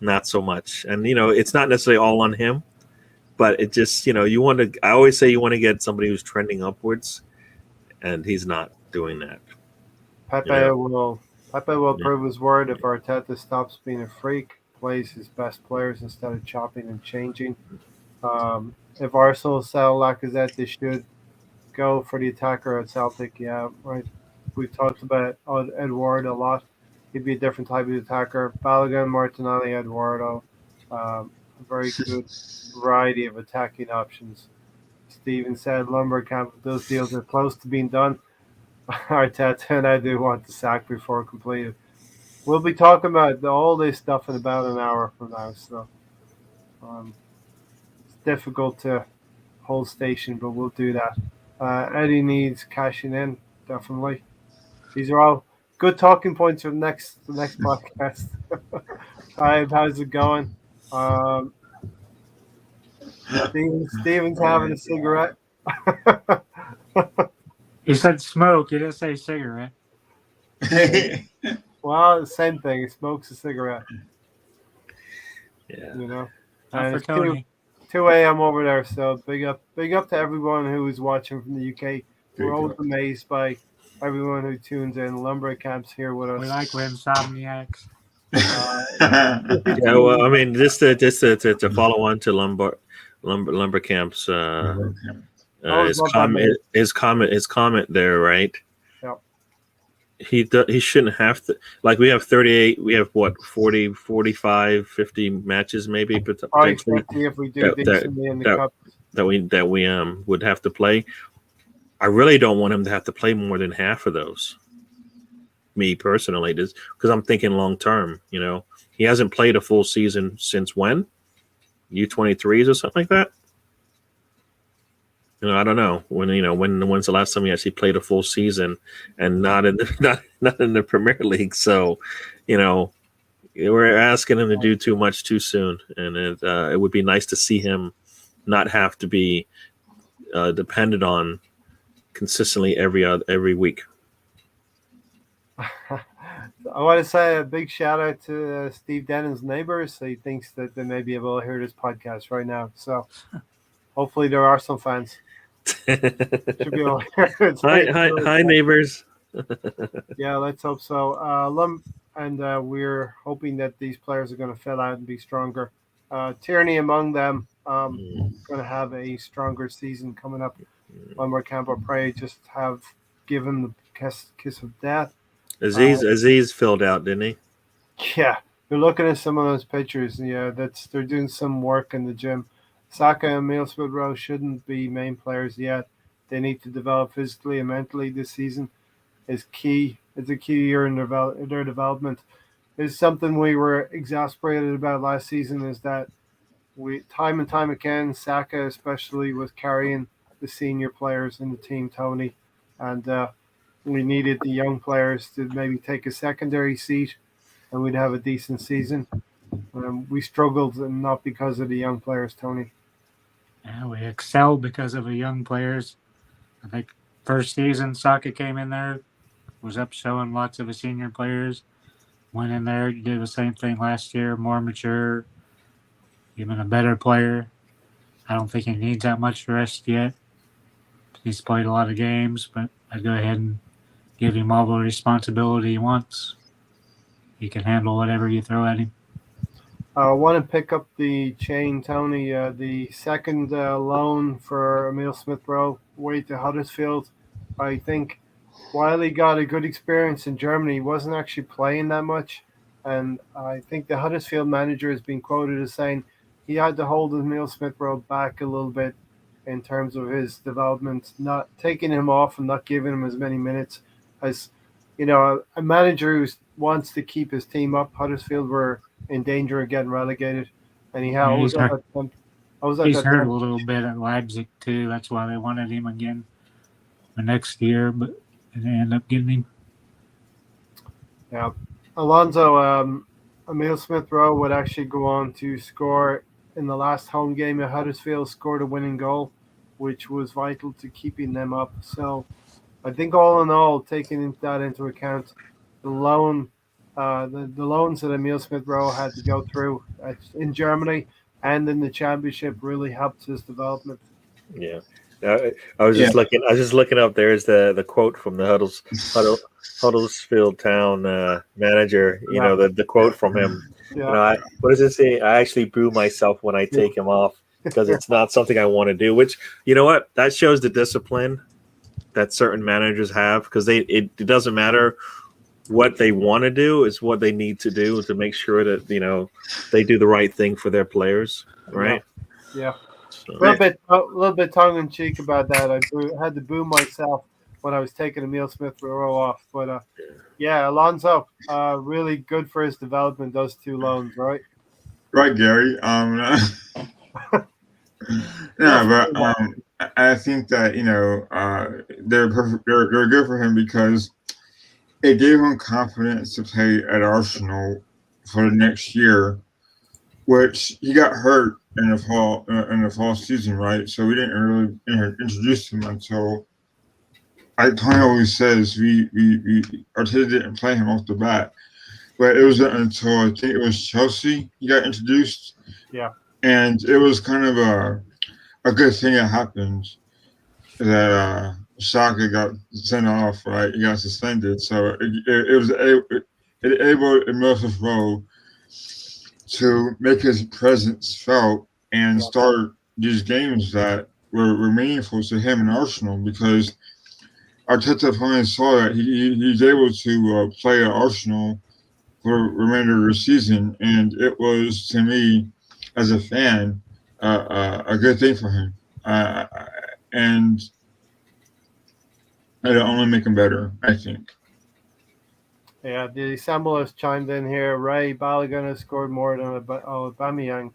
not so much. And it's not necessarily all on him, but it just you want to. I always say you want to get somebody who's trending upwards, and he's not doing that. Pepe will prove his word if Arteta stops being a freak, plays his best players instead of chopping and changing. If Arsenal sell Lacazette, they should go for the attacker at Celtic. Yeah, right. We've talked about Eduardo a lot. He'd be a different type of attacker. Balogun, Martinelli, Eduardo. A very good variety of attacking options. Steven said Lumbercamp, those deals are close to being done. Arteta and I do want the sack before completed. We'll be talking about all this stuff in about an hour from now. So it's difficult to hold station, but we'll do that. Eddie needs cashing in, definitely. These are all good talking points for the next podcast. Hi, how's it going? Steven's having a cigarette. He said smoke. He didn't say cigarette. Well, the same thing. He smokes a cigarette. Yeah. Not And for it's Tony. 2 a.m. over there, so big up to everyone who is watching from the UK. We're always amazed by everyone who tunes in. Lumbercamp's here with us. We like insomniacs. Yeah, well, I mean, just to follow on to Lumbercamp's his comment there, right? Yep. He shouldn't have to. Like, we have 38. We have what, 40, 45, 50 matches maybe Probably potentially 50 if we do decently in the that cup. that we would have to play. I really don't want him to have to play more than half of those. Me personally, because I'm thinking long term. He hasn't played a full season since when? U23s or something like that. I don't know when's the last time he actually played a full season, and not in the Premier League. So, we're asking him to do too much too soon, and it would be nice to see him not have to be dependent on consistently every week. I want to say a big shout out to Steve Dennon's neighbors. He thinks that they may be able to hear this podcast right now. So hopefully there are some fans. Should be able to hear it. Hi, neighbors. Yeah, let's hope so. We're hoping that these players are going to fill out and be stronger. Tierney among them, going to have a stronger season coming up. One more camp, I pray, just give him the kiss of death. Aziz filled out, didn't he? Yeah, you're looking at some of those pictures. Yeah, they're doing some work in the gym. Saka and Emile Smith Rowe shouldn't be main players yet. They need to develop physically and mentally this season. Is key. It's a key year in their development. It's something we were exasperated about last season, is that we time and time again, Saka especially was carrying the senior players in the team, Tony, and we needed the young players to maybe take a secondary seat, and we'd have a decent season. We struggled, and not because of the young players, Tony. Yeah, we excelled because of the young players. I think first season Saka came in there, was up showing lots of the senior players. Went in there, did the same thing last year, more mature, even a better player. I don't think he needs that much rest yet. He's played a lot of games, but I'd go ahead and give him all the responsibility he wants. He can handle whatever you throw at him. I want to pick up the chain, Tony. The second loan for Emile Smith Rowe, way to Huddersfield. I think while he got a good experience in Germany, he wasn't actually playing that much. And I think the Huddersfield manager has been quoted as saying he had to hold Emile Smith Rowe back a little bit in terms of his development, not taking him off and not giving him as many minutes as, a manager who wants to keep his team up. Huddersfield were in danger of getting relegated, and he's hurt a little bit at Leipzig too. That's why they wanted him again the next year, but they ended up getting him. Yeah, Alonso, Emile Smith Rowe would actually go on to score in the last home game at Huddersfield, scored a winning goal, which was vital to keeping them up. So I think all in all, taking that into account, the loans that Emile Smith Rowe had to go through in Germany and in the championship really helped his development. Yeah. I was just looking up. There's the quote from the Huddersfield Town manager. The quote from him. Yeah. What does it say? I actually boo myself when I take him off because it's not something I want to do. Which, you know what? That shows the discipline that certain managers have, because it doesn't matter what they want to do, is what they need to do to make sure that they do the right thing for their players, right? Yeah. So. A little bit tongue in cheek about that. I had to boo myself when I was taking Emile Smith Rowe off, but Alonso, really good for his development. Those two loans, right? Right, Gary. I think that they're perfect. They're good for him because it gave him confidence to play at Arsenal for the next year, which he got hurt in the fall season, right? So we didn't really introduce him until, Tony always says, we Arteta didn't play him off the bat, but it wasn't until I think it was Chelsea he got introduced. Yeah, and it was kind of a good thing that happened that Saka got sent off, right? He got suspended, so it enabled Emile Smith Rowe to make his presence felt and start these games that were meaningful to him and Arsenal, because Arteta finally saw that he's able to play at Arsenal for the remainder of the season, and it was, to me, as a fan, a good thing for him. And it'll only make him better, I think. Yeah, the assemble has chimed in here. Ray Balogun has scored more than Aubameyang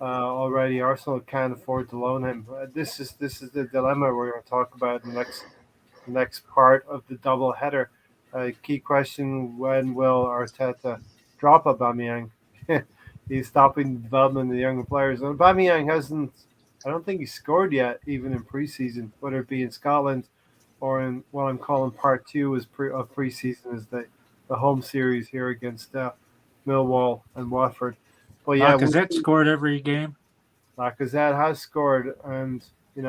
already. Arsenal can't afford to loan him. This is the dilemma we're going to talk about in the next part of the double header. Key question: when will Arteta drop Aubameyang? He's stopping the development of the younger players. And Aubameyang hasn't. I don't think he scored yet, even in preseason, whether it be in Scotland or in what I'm calling part two of preseason, is the home series here against Millwall and Watford. But yeah, Lacazette scored every game. Lacazette has scored, and he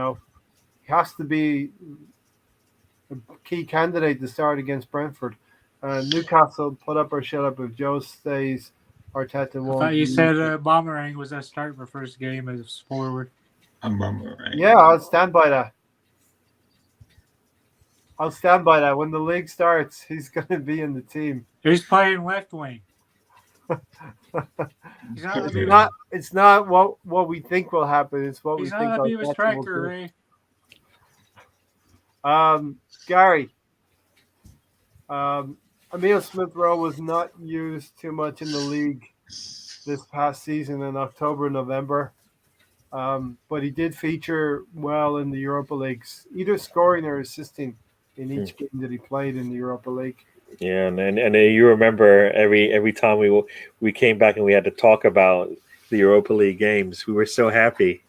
has to be a key candidate to start against Brentford. Newcastle put up or shut up if Joe stays. Arteta I won't. thought you said Bomberang was that start for first game as forward. I'm bummed, right? Yeah, I'll stand by that. When the league starts, he's going to be in the team. He's playing left wing. It's not what we think will happen. It's what we He's think. not a Arteta striker, will Ray. do. Gary. Emile Smith Rowe was not used too much in the league this past season in October, November. But he did feature well in the Europa Leagues, either scoring or assisting in each game that he played in the Europa League. Yeah, and you remember every time we came back and we had to talk about the Europa League games, we were so happy.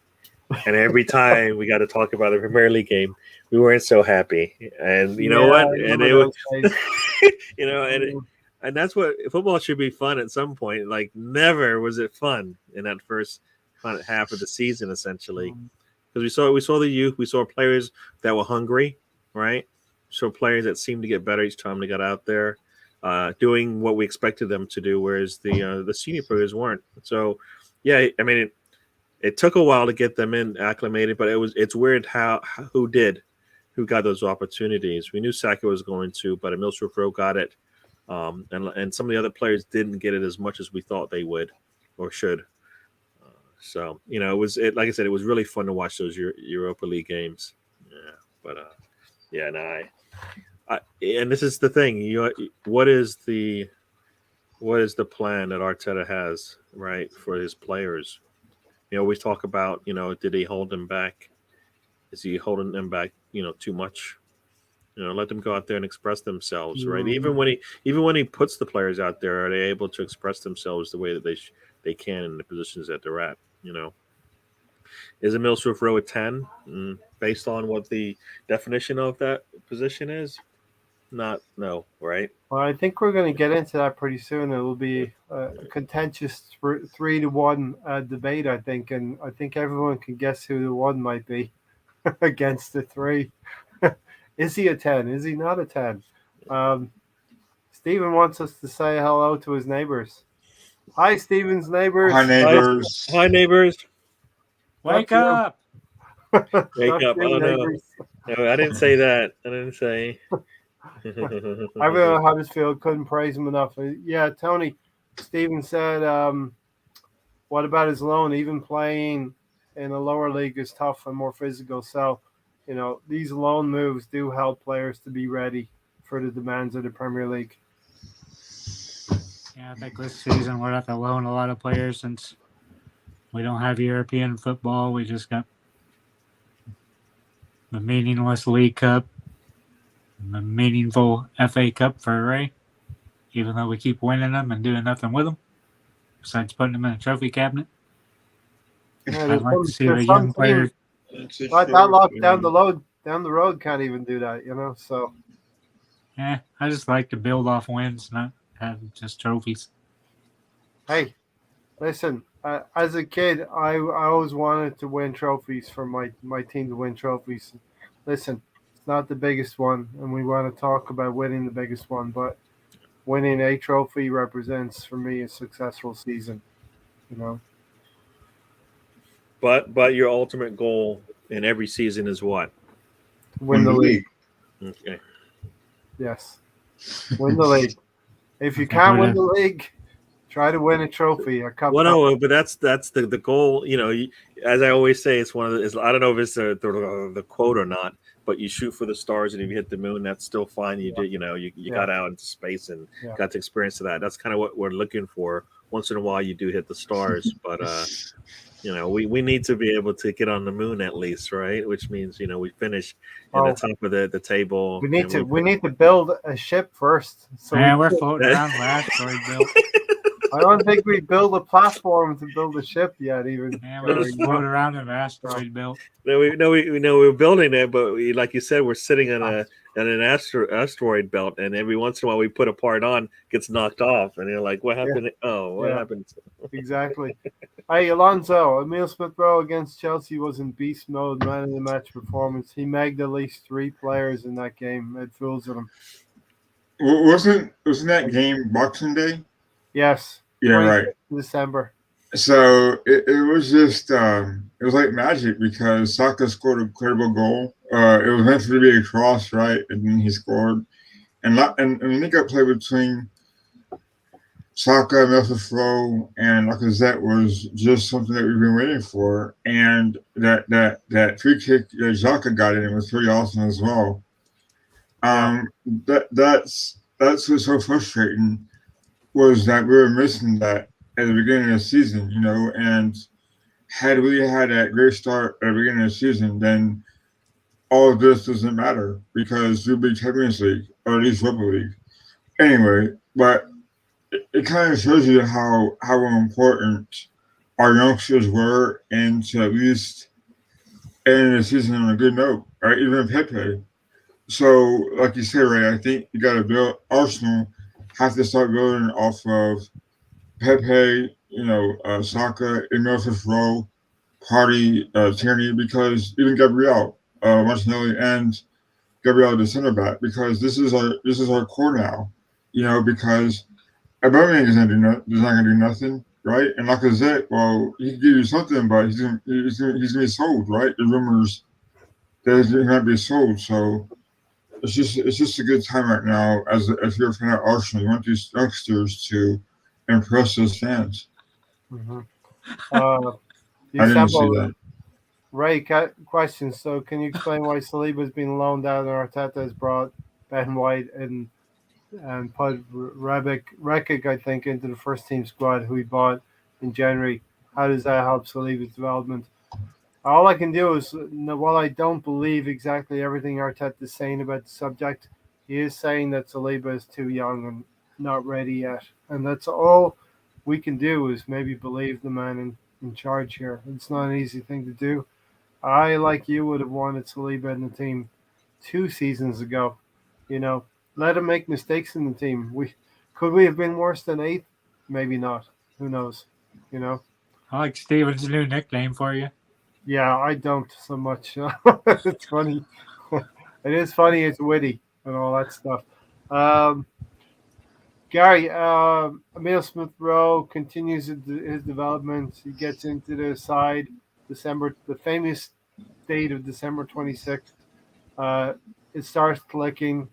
And every time we got to talk about the Premier League game, we weren't so happy. And you know what? And it was, and that's what football should be fun at some point. Like never was it fun in that first half of the season, essentially, because we saw the youth, we saw players that were hungry, right? So players that seemed to get better each time they got out there, doing what we expected them to do, whereas the senior players weren't. So, yeah, I mean, it took a while to get them in acclimated, but it's weird who got those opportunities. We knew Saka was going to, but Emile Smith Rowe got it, and some of the other players didn't get it as much as we thought they would or should. So like I said, it was really fun to watch those Europa League games. Yeah, but and this is the thing. What is the plan that Arteta has, right, for his players? We talk about, did he hold them back? Is he holding them back, too much? Let them go out there and express themselves, right? Even when he puts the players out there, are they able to express themselves the way that they can in the positions that they're at? Is Emile Smith Rowe a 10 based on what the definition of that position is? No, right? Well, I think we're going to get into that pretty soon. It will be a contentious 3-1 debate, I think, and I think everyone can guess who the one might be against the 3. Is he a 10? Is he not a 10? Stephen wants us to say hello to his neighbors. Hi, Stephen's neighbors. Hi, neighbors. Hi, neighbors. Wake up. Wake up. Oh, no, I didn't say that. I didn't say. I really know Huddersfield couldn't praise him enough. Yeah, Tony, Stephen said, what about his loan? Even playing in a lower league is tough and more physical. So, these loan moves do help players to be ready for the demands of the Premier League. Yeah, I think this season we're at to loan a lot of players since we don't have European football. We just got the meaningless League Cup, the meaningful FA Cup for Ray, even though we keep winning them and doing nothing with them, besides putting them in a trophy cabinet. Yeah, I'd like to see the young players. That lock down the road can't even do that, so. Yeah, I just like to build off wins, not have just trophies. Hey, listen, as a kid, I always wanted to win trophies for my team to win trophies. Listen, it's not the biggest one, and we want to talk about winning the biggest one, but winning a trophy represents, for me, a successful season, But your ultimate goal in every season is what? Win the league. Okay. Yes, win the league. If you can't win the league, try to win a trophy, a cup. Well, no, but that's the goal. As I always say, it's one of the. I don't know if it's the quote or not, but you shoot for the stars, and if you hit the moon, that's still fine. You did, you got out into space and got to experience that. That's kind of what we're looking for. Once in a while, you do hit the stars, but we need to be able to get on the moon at least, right? Which means we finish in the top of the table. We need to build a ship first. So we're floating around the asteroid belt. I don't think we build a platform to build a ship yet. Even we're just floating around the asteroid belt. No, we know we're building it, but like you said, we're sitting on an asteroid belt, and every once in a while we put a part on, gets knocked off, and you're like, "What happened? What happened?" Exactly. Hey, Alonso, Emile Smith Rowe against Chelsea was in beast mode, man of the match performance. He megged at least 3 players in that game. Made fools of him. Wasn't that game Boxing Day? Yes. Yeah, right. December. So it was just it was like magic because Saka scored an incredible goal. It was meant to be a cross, right? And then he scored. And the link-up play between Saka, Smith Rowe, and Lacazette was just something that we've been waiting for. And that free kick that Xhaka got in was pretty awesome as well. That's what's so frustrating was that we were missing that at the beginning of the season, and had we had that great start at the beginning of the season, then all of this doesn't matter because we'll be Champions League or at least Europa League. Anyway, but it kind of shows you how important our youngsters were and to at least end the season on a good note, right? Even Pepe. So, like you said, Ray, I think you got to build Arsenal have to start building off of Pepe, Saka, Emile Smith Rowe, Party, Tierney, because even Gabriel, Martinelli, and Gabriel the center back, because this is our core now, because Aubameyang is not gonna do nothing, right? And Lacazette, well, he can give you something, but he's gonna be sold, right? The rumors that he's gonna be sold, so. It's just a good time right now. If you're a fan of Arsenal, you want these youngsters to impress those fans. Mm-hmm. I didn't see that. Ray, question. So, can you explain why Saliba's been loaned out and Arteta has brought Ben White and put Rekic, I think, into the first team squad who he bought in January? How does that help Saliba's development? All I can do is, while I don't believe exactly everything Arteta is saying about the subject, he is saying that Saliba is too young and not ready yet. And that's all we can do is maybe believe the man in charge here. It's not an easy thing to do. I, like you, would have wanted Saliba in the team 2 seasons ago. Let him make mistakes in the team. Could we have been worse than 8th? Maybe not. Who knows? I like Steven's new nickname for you. Yeah, I don't so much. It's funny. It is funny. It's witty and all that stuff. Gary, Emile Smith Rowe continues his development. He gets into the side the famous date of December 26th. It starts clicking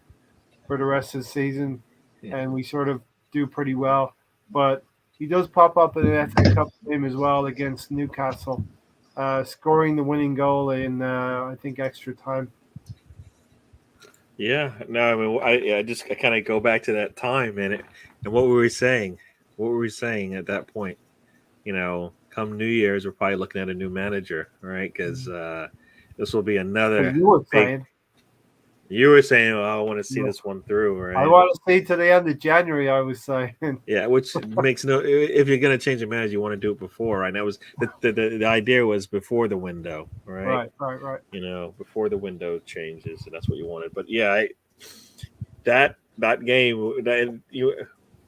for the rest of the season, and we sort of do pretty well. But he does pop up in an FA Cup game as well against Newcastle. Scoring the winning goal in, I think, extra time. Yeah, no, I mean, I kind of go back to that time and what were we saying? What were we saying at that point? Come New Year's, we're probably looking at a new manager, right? Because this will be another. You were saying, I want to see this one through, right? I want to see to the end of January, I was saying. Yeah, which makes if you're going to change a manager, you want to do it before, right? That was the idea was before the window, right? Right. Before the window changes, and that's what you wanted. But yeah, that game,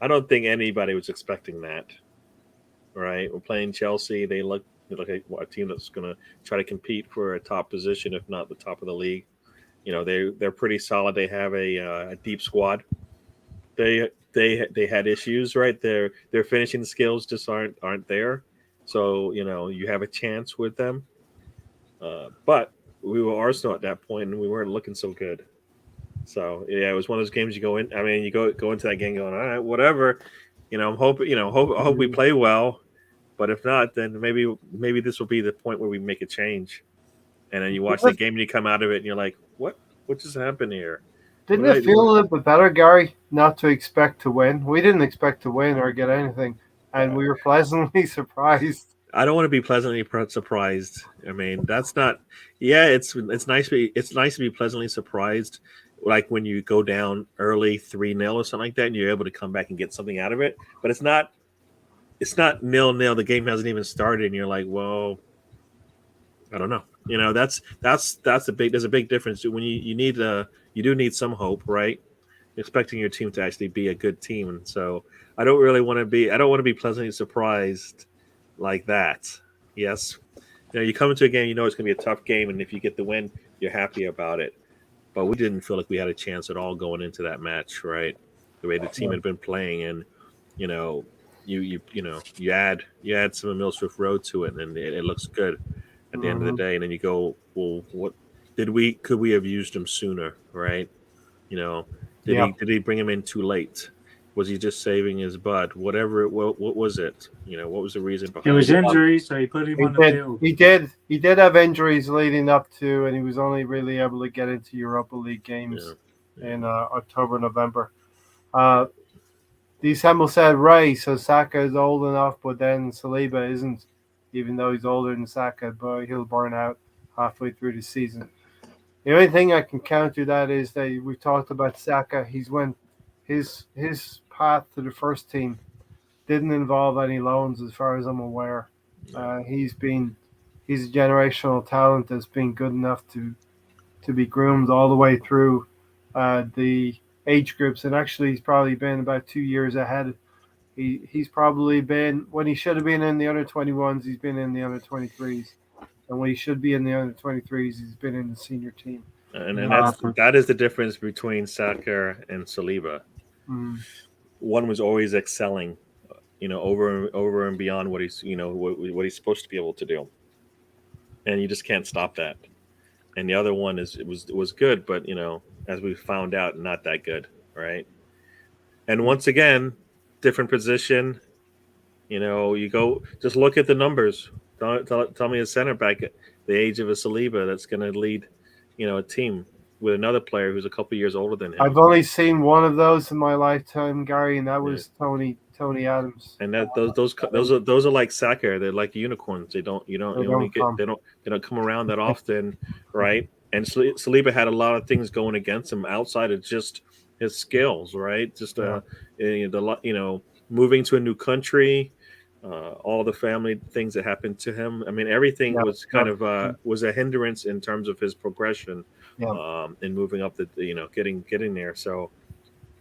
I don't think anybody was expecting that, right? We're playing Chelsea. They look like a team that's going to try to compete for a top position, if not the top of the league. They're pretty solid. They have a deep squad. They had issues, right? Their finishing skills just aren't there. So you have a chance with them. But we were Arsenal at that point, and we weren't looking so good. So yeah, it was one of those games you go in. I mean, you go into that game going, all right, whatever. I'm hoping. I hope we play well. But if not, then maybe this will be the point where we make a change. And then you watch the game and you come out of it and you're like, what just happened here? Didn't it feel a little bit better, Gary, not to expect to win? We didn't expect to win or get anything, and we were pleasantly surprised. I don't want to be pleasantly surprised. I mean, that's not. Yeah, it's nice to be pleasantly surprised, like when you go down early 3-0 or something like that, and you're able to come back and get something out of it. But it's not 0-0. The game hasn't even started, and you're like, well, I don't know. That's a big. There's a big difference when you do need some hope, right? Expecting your team to actually be a good team, and so I don't want to be pleasantly surprised like that. Yes, you come into a game, it's going to be a tough game, and if you get the win, you're happy about it. But we didn't feel like we had a chance at all going into that match, right? The way the team had been playing, and you add some Emile Smith Rowe to it, and it looks good at the end of the day. And then you go, well, what could we have used him sooner, right? Did he bring him in too late? Was he just saving his butt? Whatever. What was it? What was the reason behind it? It was injury, so he put him on the field. He did have injuries leading up to, and he was only really able to get into Europa League games in October, November. December said Ray, so Saka is old enough, but then Saliba isn't, even though he's older than Saka, but he'll burn out halfway through the season. The only thing I can counter that is that we talked about Saka. He's went his path to the first team didn't involve any loans, as far as I'm aware. He's a generational talent that's been good enough to be groomed all the way through the age groups, and actually he's probably been about 2 years ahead. He's probably been, when he should have been in the under 21s, he's been in the under 23s, and when he should be in the under 23s, he's been in the senior team. And that is the difference between Saka and Saliba. One was always excelling, over and beyond what he's, what he's supposed to be able to do, and you just can't stop that. And the other one was good, but as we found out, not that good, right? And once again, different position. You go just look at the numbers. Tell me a center back at the age of a Saliba that's going to lead, a team with another player who's a couple years older than him. I've only seen one of those in my lifetime, Gary, and that was Tony Adams. And that those are like Saka. They're like unicorns. They don't come around that often, right? And Saliba had a lot of things going against him outside of just his skills, right? Just moving to a new country, all the family things that happened to him. I mean, everything was kind of was a hindrance in terms of his progression in moving up getting there. So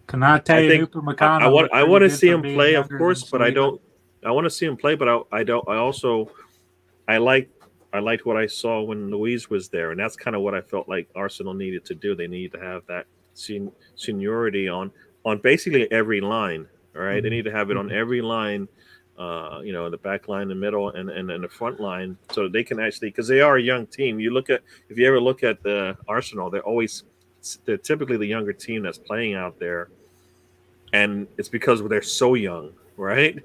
can I tell you, I want to see him play, of course, but I don't. I want to see him play, but I don't. I liked what I saw when Luis was there, and that's kind of what I felt like Arsenal needed to do. They needed to have that seniority on basically every line. All right, they need to have it on every line. The back line, the middle, and the front line, so that they can actually, because they are a young team. If you ever look at the Arsenal, they're typically the younger team that's playing out there, and it's because they're so young, right?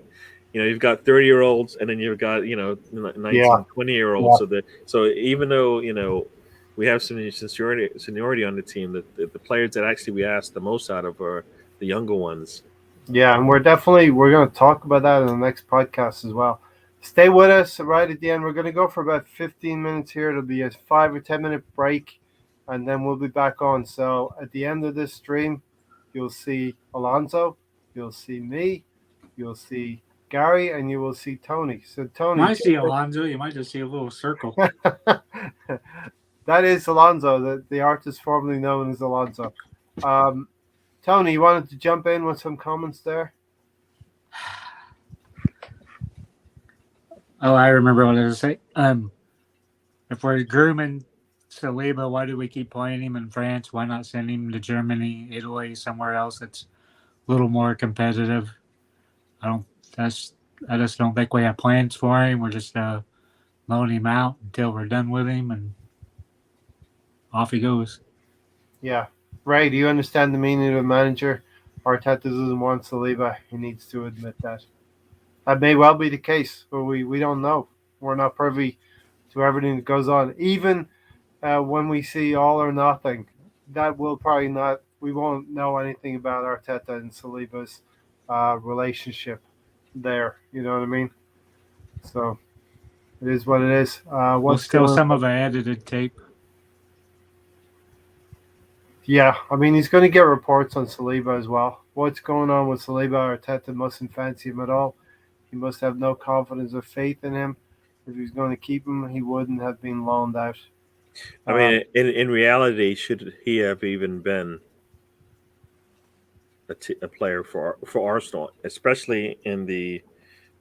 You've got 30-year-olds, and then you've got 19, 20-year-olds. Yeah. So even though we have some seniority on the team, the players that actually we ask the most out of are the younger ones. Yeah, and we're going to talk about that in the next podcast as well. Stay with us right at the end. We're going to go for about 15 minutes here. It'll be a 5 or 10 minute break, and then we'll be back on. So at the end of this stream, you'll see Alonso, you'll see me, you'll see Gary, and you will see Tony. So Tony, you might see Alonso. You might just see a little circle. That is Alonso, the artist formerly known as Alonso. Tony, you wanted to jump in with some comments there? Oh, I remember what I was saying. If we're grooming Saliba, why do we keep playing him in France? Why not send him to Germany, Italy, somewhere else that's a little more competitive? I just don't think we have plans for him. We're just loaning him out until we're done with him, and off he goes. Yeah. Ray, do you understand the meaning of a manager? Arteta doesn't want Saliba. He needs to admit that. That may well be the case, but we don't know. We're not privy to everything that goes on. Even when we see All or Nothing, that will probably not. We won't know anything about Arteta and Saliba's relationship there. You know what I mean? So it is what it is. Well, What's still going some on? of the edited tape. Yeah, I mean he's going to get reports on Saliba as well. What's going on with Saliba? Arteta mustn't fancy him at all. He must have no confidence or faith in him. If he's going to keep him, he wouldn't have been loaned out. I mean, in reality, should he have even been a player for Arsenal, especially in the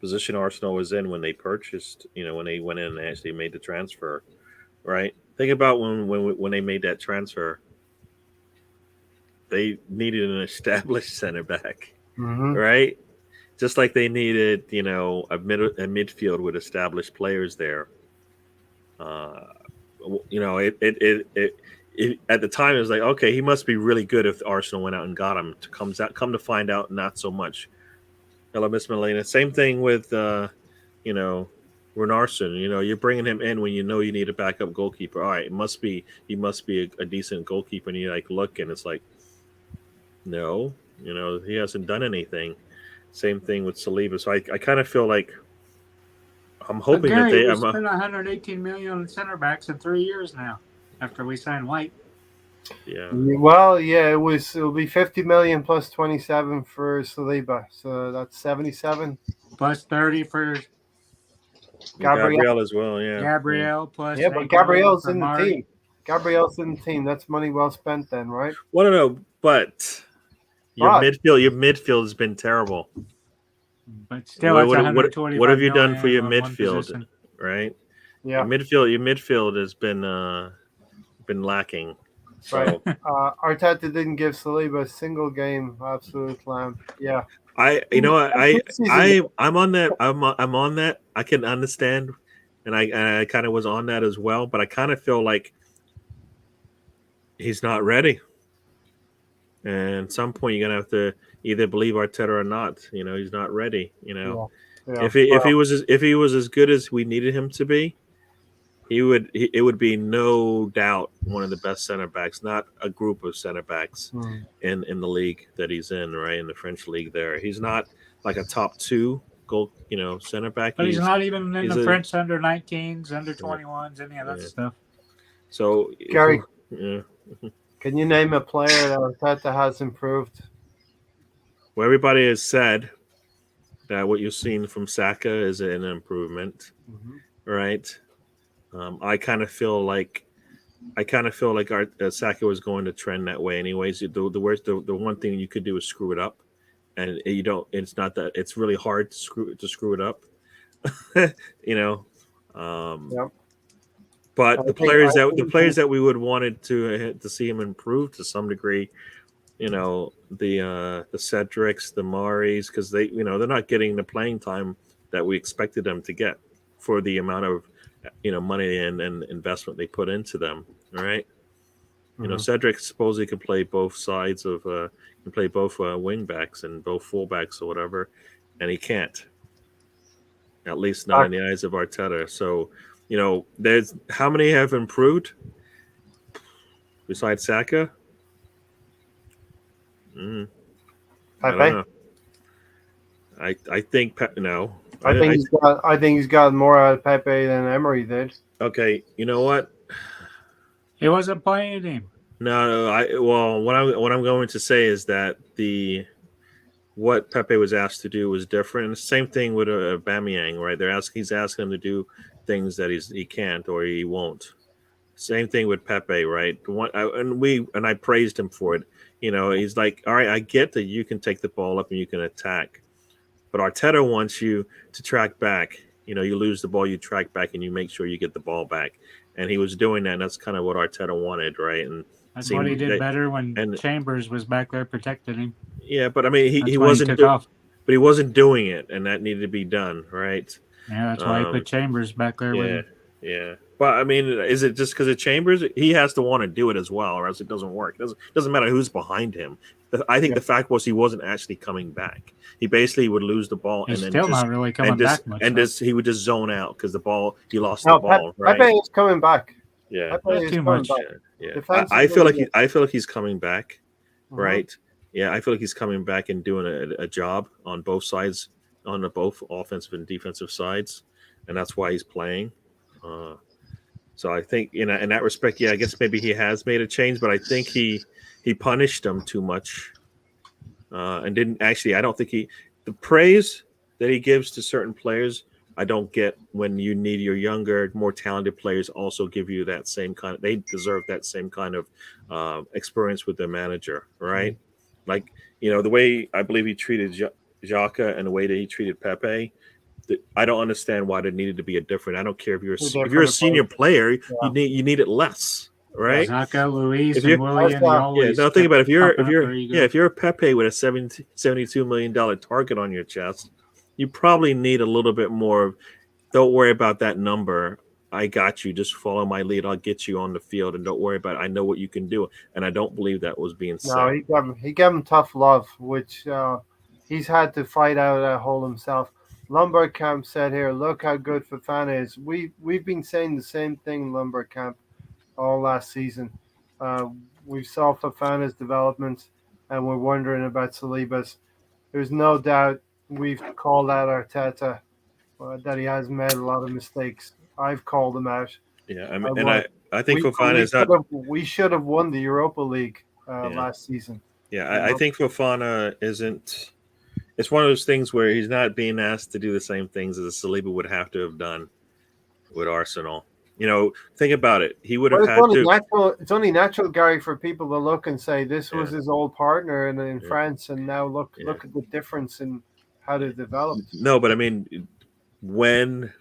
position Arsenal was in when they purchased, when they went in and actually made the transfer, right? Think about when they made that transfer, they needed an established center back, Mm-hmm. right? Just like they needed, a midfield with established players there. It at the time it was like, okay, he must be really good if Arsenal went out and got him. Come to find out, not so much. Hello, Miss Melina. Same thing with Runarsson. You're bringing him in when you know you need a backup goalkeeper. All right, he must be a decent goalkeeper, and you look and it's like, no, he hasn't done anything. Same thing with Saliba. So I kind of feel like I'm hoping that Gary, they. we spent 118 million on center backs in 3 years now. After we signed White. Yeah. Well, yeah, it'll be 50 million plus 27 for Saliba, so that's 77. Plus 30 for Gabriel as well. Yeah. Gabriel plus Yeah, but Gabriel's in the team. Gabriel's in the team. That's money well spent, then, right? Well, no, but your midfield has been terrible. But still, what have you done for your midfield, right? Yeah, your midfield has been lacking. So. Right. Arteta didn't give Saliba a single game. Absolute clown. Yeah. I'm on that. I'm on that. I can understand, and I kind of was on that as well. But I kind of feel like he's not ready. And at some point, you're gonna have to either believe Arteta or not. He's not ready. Yeah. If he was as good as we needed him to be, it would be no doubt one of the best center backs, not a group of center backs in the league that he's in, right? In the French league there. He's not like a top 2 goal, center back. But he's not even in the French under 19s, under 21s, any of that stuff. So Gary, yeah. Can you name a player that Arteta has improved? Well, everybody has said that what you've seen from Saka is an improvement, right? I kind of feel like Saka was going to trend that way, anyways. The one thing you could do is screw it up, and you don't. It's not that. It's really hard to screw it up, Yep. But the players that we would wanted to see him improve to some degree, the Cedrics, the Maris, because they're not getting the playing time that we expected them to get for the amount of money and investment they put into them. All right. Cedric supposedly can play both sides of can play both wing backs and both fullbacks or whatever, and he can't. At least not in the eyes of Arteta. So, there's how many have improved besides Saka? I don't know. I think no. I think he's got more out of Pepe than Emery did. Okay, you know what? He wasn't playing him. No. What I'm going to say is that what Pepe was asked to do was different. And the same thing with Aubameyang, right? He's asking him to do things that he can't or he won't. Same thing with Pepe, right? And I praised him for it. He's like, all right, I get that you can take the ball up and you can attack, but Arteta wants you to track back. You lose the ball, you track back, and you make sure you get the ball back. And he was doing that, and that's kind of what Arteta wanted, right? And that's what he did better when Chambers was back there protecting him. Yeah, but I mean, he wasn't but he wasn't doing it, and that needed to be done, right? Yeah, that's why he put Chambers back there with him. Yeah, but I mean, is it just because of Chambers? He has to want to do it as well, or else it doesn't work. Doesn't matter who's behind him. I think Yeah. the fact was he wasn't actually coming back. He basically would lose the ball He's and then still just not really coming back much. and though. just he would just zone out because he lost No, the ball, right? Pepe is coming back. Yeah, Pepe Not is too coming much. back. yeah. Defense I is feel really like good. I feel like he's coming back, Mhm. right? Yeah, I feel like he's coming back and doing a job on both sides, on the both offensive and defensive sides, and that's why he's playing. So I think in that respect, yeah, I guess maybe he has made a change, but I think he punished them too much and didn't actually. I don't think the praise that he gives to certain players. I don't get when you need your younger, more talented players also give you that same kind of. They deserve that same kind of experience with their manager, right? Like the way I believe he treated Xhaka and the way that he treated Pepe. I don't understand why there needed to be a different. I don't care if you're a senior player, Yeah. you need it less, right? Saka, Luis, If you're- and Willian, he Yeah, always Now think about it. If you're a Pepe with a $72 million target on your chest, you probably need a little bit more. Don't worry about that number. I got you. Just follow my lead. I'll get you on the field, and don't worry about it. I know what you can do. And I don't believe that was being said. No, he gave him tough love, which he's had to fight out that hole himself. Lumber Camp said here, look how good Fofana is. We've been saying the same thing, Lumber Camp, all last season. We saw Fofana's development, and we're wondering about Saliba's. There's no doubt we've called out Arteta that he has made a lot of mistakes. I've called him out. Yeah, I think We Fofana is not. we should have won the Europa League Yeah. last season. Yeah, I think Fofana isn't. It's one of those things where he's not being asked to do the same things as Saliba would have to have done with Arsenal. Think about it. He would have But had to. natural. It's only natural, Gary, for people to look and say this was his old partner in Yeah. France, and now look Yeah. at the difference in how they developed. No, but I mean, when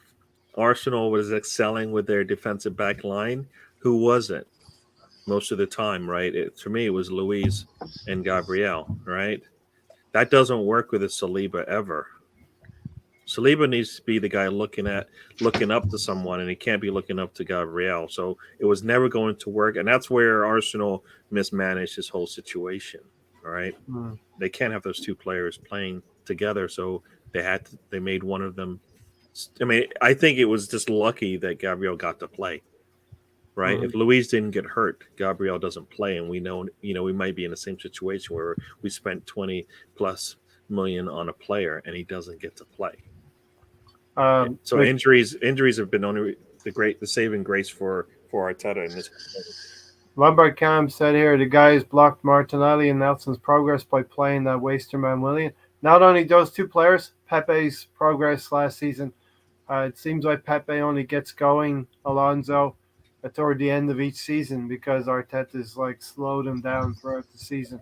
Arsenal was excelling with their defensive back line, who was it most of the time, right? For me, it was Luis and Gabriel, right? That doesn't work with a Saliba ever. Saliba needs to be the guy looking up to someone, and he can't be looking up to Gabriel. So it was never going to work, and that's where Arsenal mismanaged this whole situation. All right, They can't have those two players playing together, so they made one of them. I mean, I think it was just lucky that Gabriel got to play. Right? If Luis didn't get hurt, Gabriel doesn't play, and we know, we might be in the same situation where we spent 20+ million on a player and he doesn't get to play. So injuries have been only the saving grace for Arteta in this. Lombard Cam said here the guys blocked Martinelli and Nelson's progress by playing that Wasterman Willian. Not only those two players, Pepe's progress last season. It seems like Pepe only gets going, Alonso, toward the end of each season because Arteta's slowed him down throughout the season.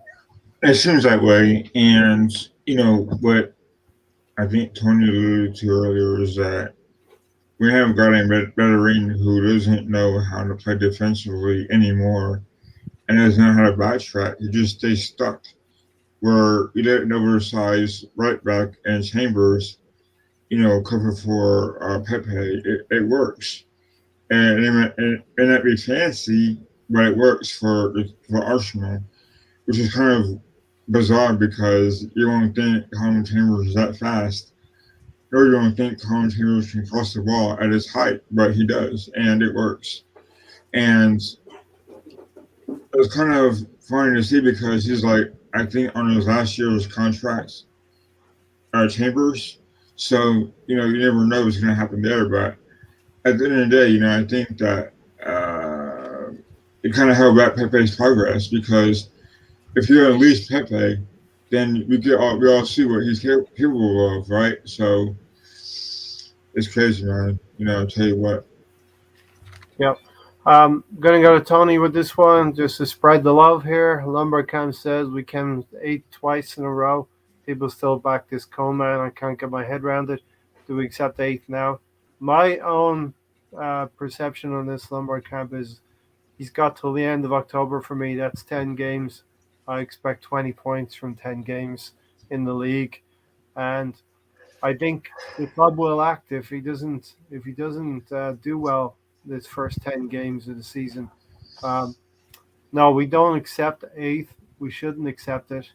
It seems that way, and what I think Tony alluded to earlier is that we have got a veteran who doesn't know how to play defensively anymore, and doesn't know how to backtrack. He just stays stuck. Where you let an oversized right back and Chambers, cover for Pepe, it works. And it may not be fancy, but it works for Arsenal, which is kind of bizarre because you don't think Colin Chambers is that fast, or you don't think Colin Chambers can cross the ball at his height, but he does, and it works. And it was kind of funny to see because he's I think on his last year's contracts, Chambers. So, you never know what's going to happen there, but at the end of the day, I think that it kind of held back Pepe's progress because if you unleash Pepe, then we all see what he's capable of, right? So it's crazy, man. I'll tell you what. Yep. Going to go to Tony with this one just to spread the love here. Lumbercam says we came 8 twice in a row. People still back this Coleman. I can't get my head around it. Do we accept 8th now? My own perception on this Lumbercamp is he's got till the end of October for me. That's 10 games. I expect 20 points from 10 games in the league, and I think the club will act if he doesn't do well this first 10 games of the season. No, we don't accept eighth. We shouldn't accept it.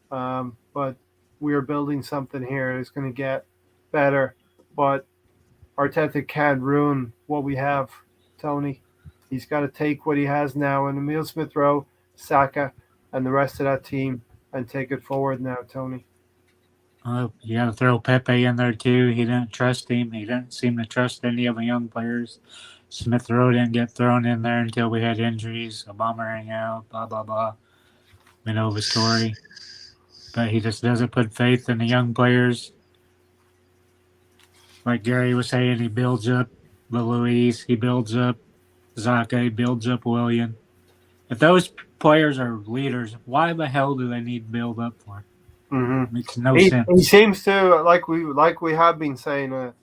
But we are building something here. It's going to get better. But Arteta can't ruin what we have, Tony. He's got to take what he has now, and Emile Smith Rowe, Saka, and the rest of that team, and take it forward now, Tony. You got to throw Pepe in there too. He didn't trust him. He didn't seem to trust any of the young players. Smith Rowe didn't get thrown in there until we had injuries. Aubameyang out, blah, blah, blah. We know the story. But he just doesn't put faith in the young players. Like Gary was saying, he builds up the Luis, he builds up Zaka, he builds up Willian. If those players are leaders, why the hell do they need build up for? Mm-hmm. Makes no He sense. seems to, like we have been saying,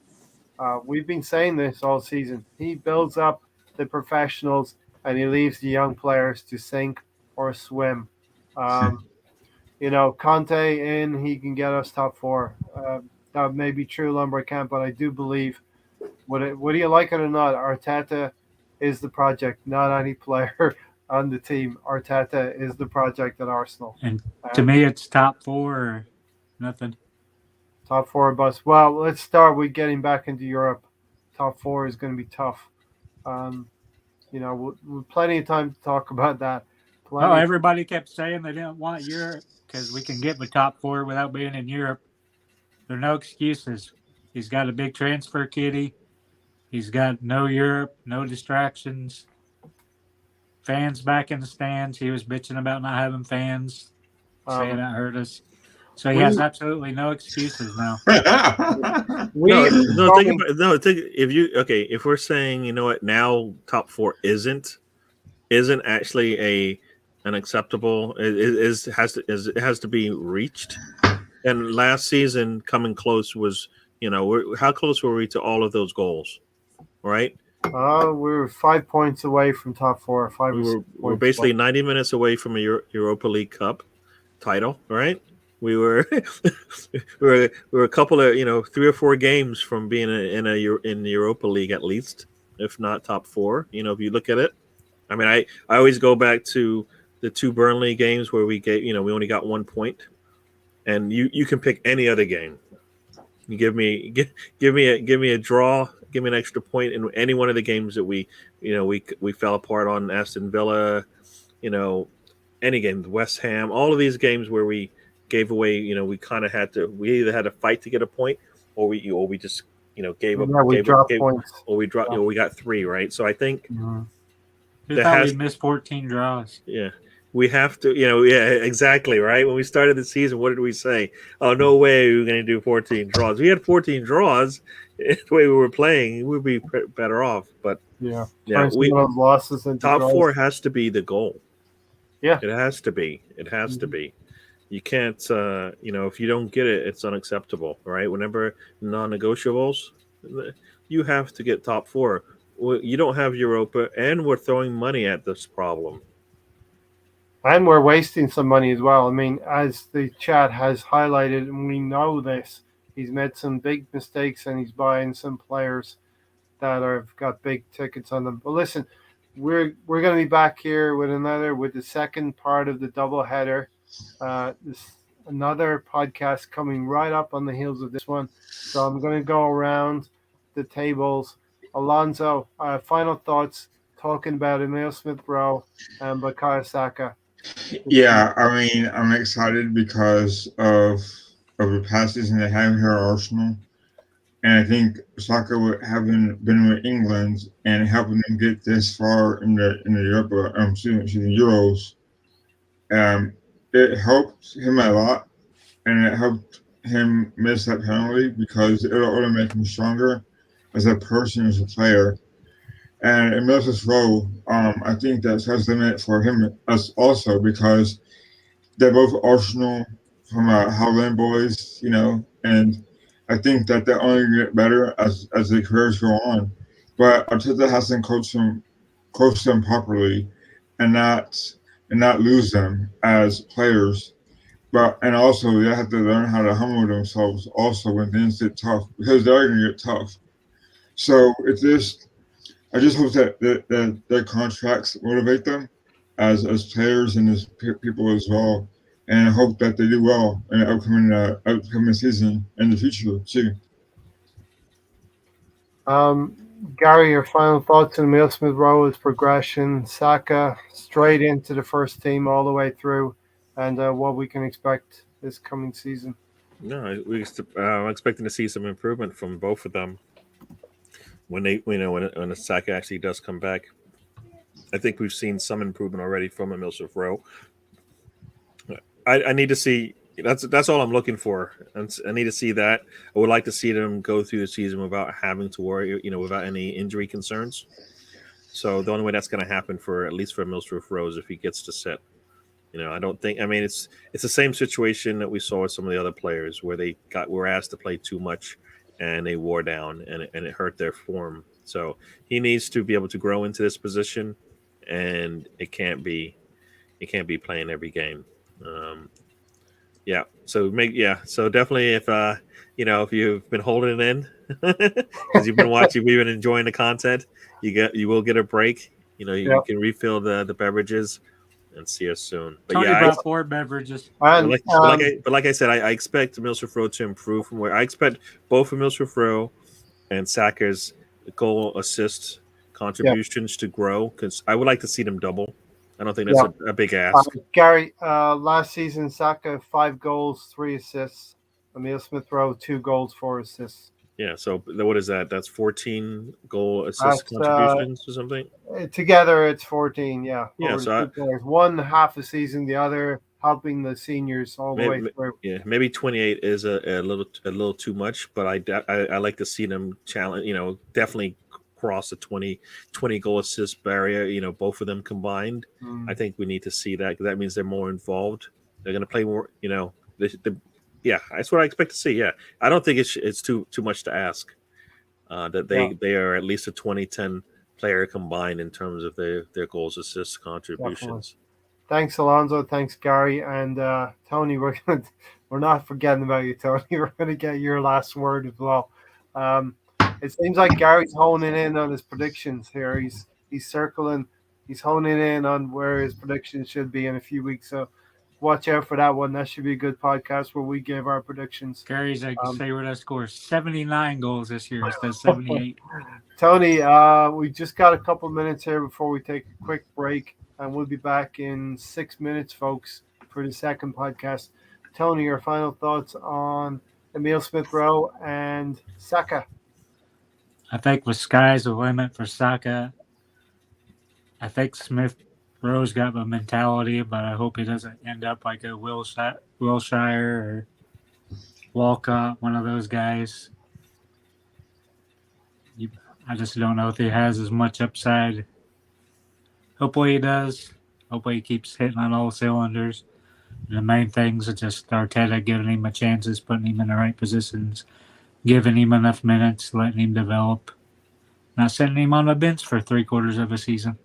we've been saying this all season. He builds up the professionals and he leaves the young players to sink or swim. Conte in, he can get us top four. That may be true, Lombard camp, but I do believe, whether you like it or not, Arteta is the project, not any player on the team. Arteta is the project at Arsenal. And to me, it's top four or nothing. Top four bus. Well, let's start with getting back into Europe. Top four is going to be tough. With plenty of time to talk about that. Everybody kept saying they didn't want Europe because we can get the top four without being in Europe. There are no excuses. He's got a big transfer kitty. He's got no Europe, no distractions. Fans back in the stands. He was bitching about not having fans, saying that hurt us. So he has absolutely no excuses now. If we're saying, you know what, now top four isn't actually an acceptable. It has to be reached. And last season, coming close was, how close were we to all of those goals, right? We were 5 points away from top four. We're basically 90 minutes away from a Europa League Cup title, right? We were we were a couple of 3 or 4 games from being in the Europa League at least, if not top four. If you look at it, I mean, I always go back to the 2 Burnley games where we only got 1 point, and you can pick any other game. You give me a draw, give me an extra point in any one of the games that we fell apart on. Aston Villa, any game, West Ham, all of these games where we gave away, we either had to fight to get a point, or we just gave up. We dropped points, or we dropped. We got 3, right? So I think we missed 14 draws. Yeah. We have to, exactly, right? When we started the season, what did we say? Oh, no way we were going to do 14 draws. We had 14 draws. The way we were playing, we'd be better off. But losses into top draws. 4 has to be the goal. Yeah, it has to be. It has to be. You can't, if you don't get it, it's unacceptable, right? Whenever non-negotiables, you have to get top 4. You don't have Europa, and we're throwing money at this problem. And we're wasting some money as well. I mean, as the chat has highlighted, and we know this, he's made some big mistakes and he's buying some players that have got big tickets on them. But listen, we're going to be back here with the second part of the doubleheader. Another podcast coming right up on the heels of this one. So I'm going to go around the tables. Alonso, final thoughts talking about Emile Smith Rowe and Bukayo Saka. Yeah, I mean, I'm excited because of the past season they have here at Arsenal. And I think Saka having been with England and helping them get this far in the Euros, it helped him a lot, and it helped him miss that penalty because it'll only make him stronger as a person, as a player. And Emile Smith Rowe, I think that sets the limit for him as also because they're both Arsenal from Howland boys, and I think that they only get better as their careers go on. But Arteta hasn't coached them properly and not lose them as players. And also they have to learn how to humble themselves also when things get tough, because they're going to get tough. So it's just, I just hope that their contracts motivate them as players and as people as well, and I hope that they do well in the upcoming season and the future too. Gary, your final thoughts on Emile Smith Rowe's progression, Saka straight into the first team all the way through, and what we can expect this coming season. No, I'm expecting to see some improvement from both of them when when Saka actually does come back. I think we've seen some improvement already from Emile Smith Rowe. I need to see. That's all I'm looking for. I need to see that. I would like to see them go through the season without having to worry, without any injury concerns. So the only way that's going to happen at least for Emile Smith Rowe is if he gets to sit. I don't think. I mean, it's the same situation that we saw with some of the other players where they were asked to play too much and they wore down and it hurt their form. So he needs to be able to grow into this position, and it can't be playing every game. So definitely if you've been holding it in because you've been watching, you've been enjoying the content, you will get a break. You can refill the beverages. And see us soon. But Tony brought 4 beverages. And, like I said, I expect Emile Smith Rowe to improve from where I expect both Emile Smith Rowe and Saka's goal assist contributions to grow, because I would like to see them double. I don't think that's a big ask. Gary, last season, Saka 5 goals, 3 assists. Emile Smith Rowe 2 goals, 4 assists. Yeah, so what is that? That's 14 goal assist contributions or something? Together, it's 14, yeah. Yeah, so one half a season, the other helping the seniors all the way through. Yeah, maybe 28 is a little too much, but I like to see them challenge, definitely cross the 20 goal assist barrier, both of them combined. I think we need to see that, because that means they're more involved. They're going to play more, yeah, that's what I expect to see. Yeah, I don't think it's too much to ask that they are at least a 20-10 player combined in terms of their goals, assists, contributions. Definitely. Thanks, Alonso. Thanks, Gary, and Tony. We're not forgetting about you, Tony. We're going to get your last word as well. It seems like Gary's honing in on his predictions here. He's circling. He's honing in on where his predictions should be in a few weeks. So watch out for that one. That should be a good podcast where we give our predictions. Gary's favorite score 79 goals this year instead of 78. Tony, we just got a couple minutes here before we take a quick break, and we'll be back in 6 minutes, folks, for the second podcast. Tony, your final thoughts on Emile Smith Rowe and Saka? I think the sky's the limit for Saka. I think Smith Rowe's got the mentality, but I hope he doesn't end up like a Wilshire or Walcott, one of those guys. I just don't know if he has as much upside. Hopefully he does. Hopefully he keeps hitting on all cylinders. The main things are just Arteta giving him a chances, putting him in the right positions, giving him enough minutes, letting him develop, not sending him on the bench for 3/4 of a season.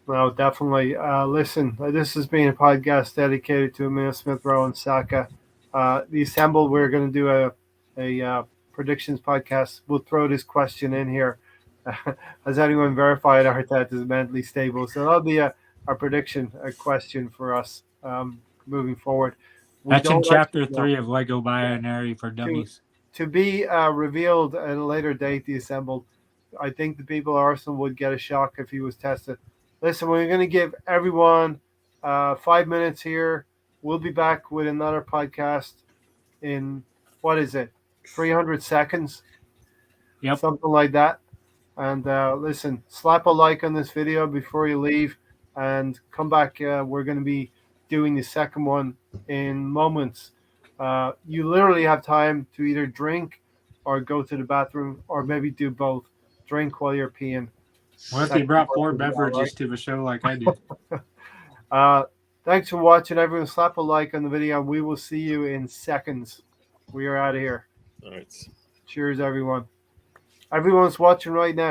No, definitely. Listen, this has been a podcast dedicated to Emile Smith Rowe and Saka. The Assemble, we're going to do a predictions podcast. We'll throw this question in here. Has anyone verified Arteta is mentally stable? So that'll be a prediction, a question for us moving forward. That's in chapter 3 of Lego Binary for Dummies. To be revealed at a later date, the Assembled. I think the people at Arsenal would get a shock if he was tested. Listen, we're going to give everyone 5 minutes here. We'll be back with another podcast in, 300 seconds? Yep. Something like that. And listen, slap a like on this video before you leave and come back. We're going to be doing the second one in moments. You literally have time to either drink or go to the bathroom, or maybe do both. Drink while you're peeing. What if he brought 4 beverages to the show like I did? Thanks for watching, everyone. Slap a like on the video. We will see you in seconds. We are out of here. All right. Cheers, everyone. Everyone's watching right now.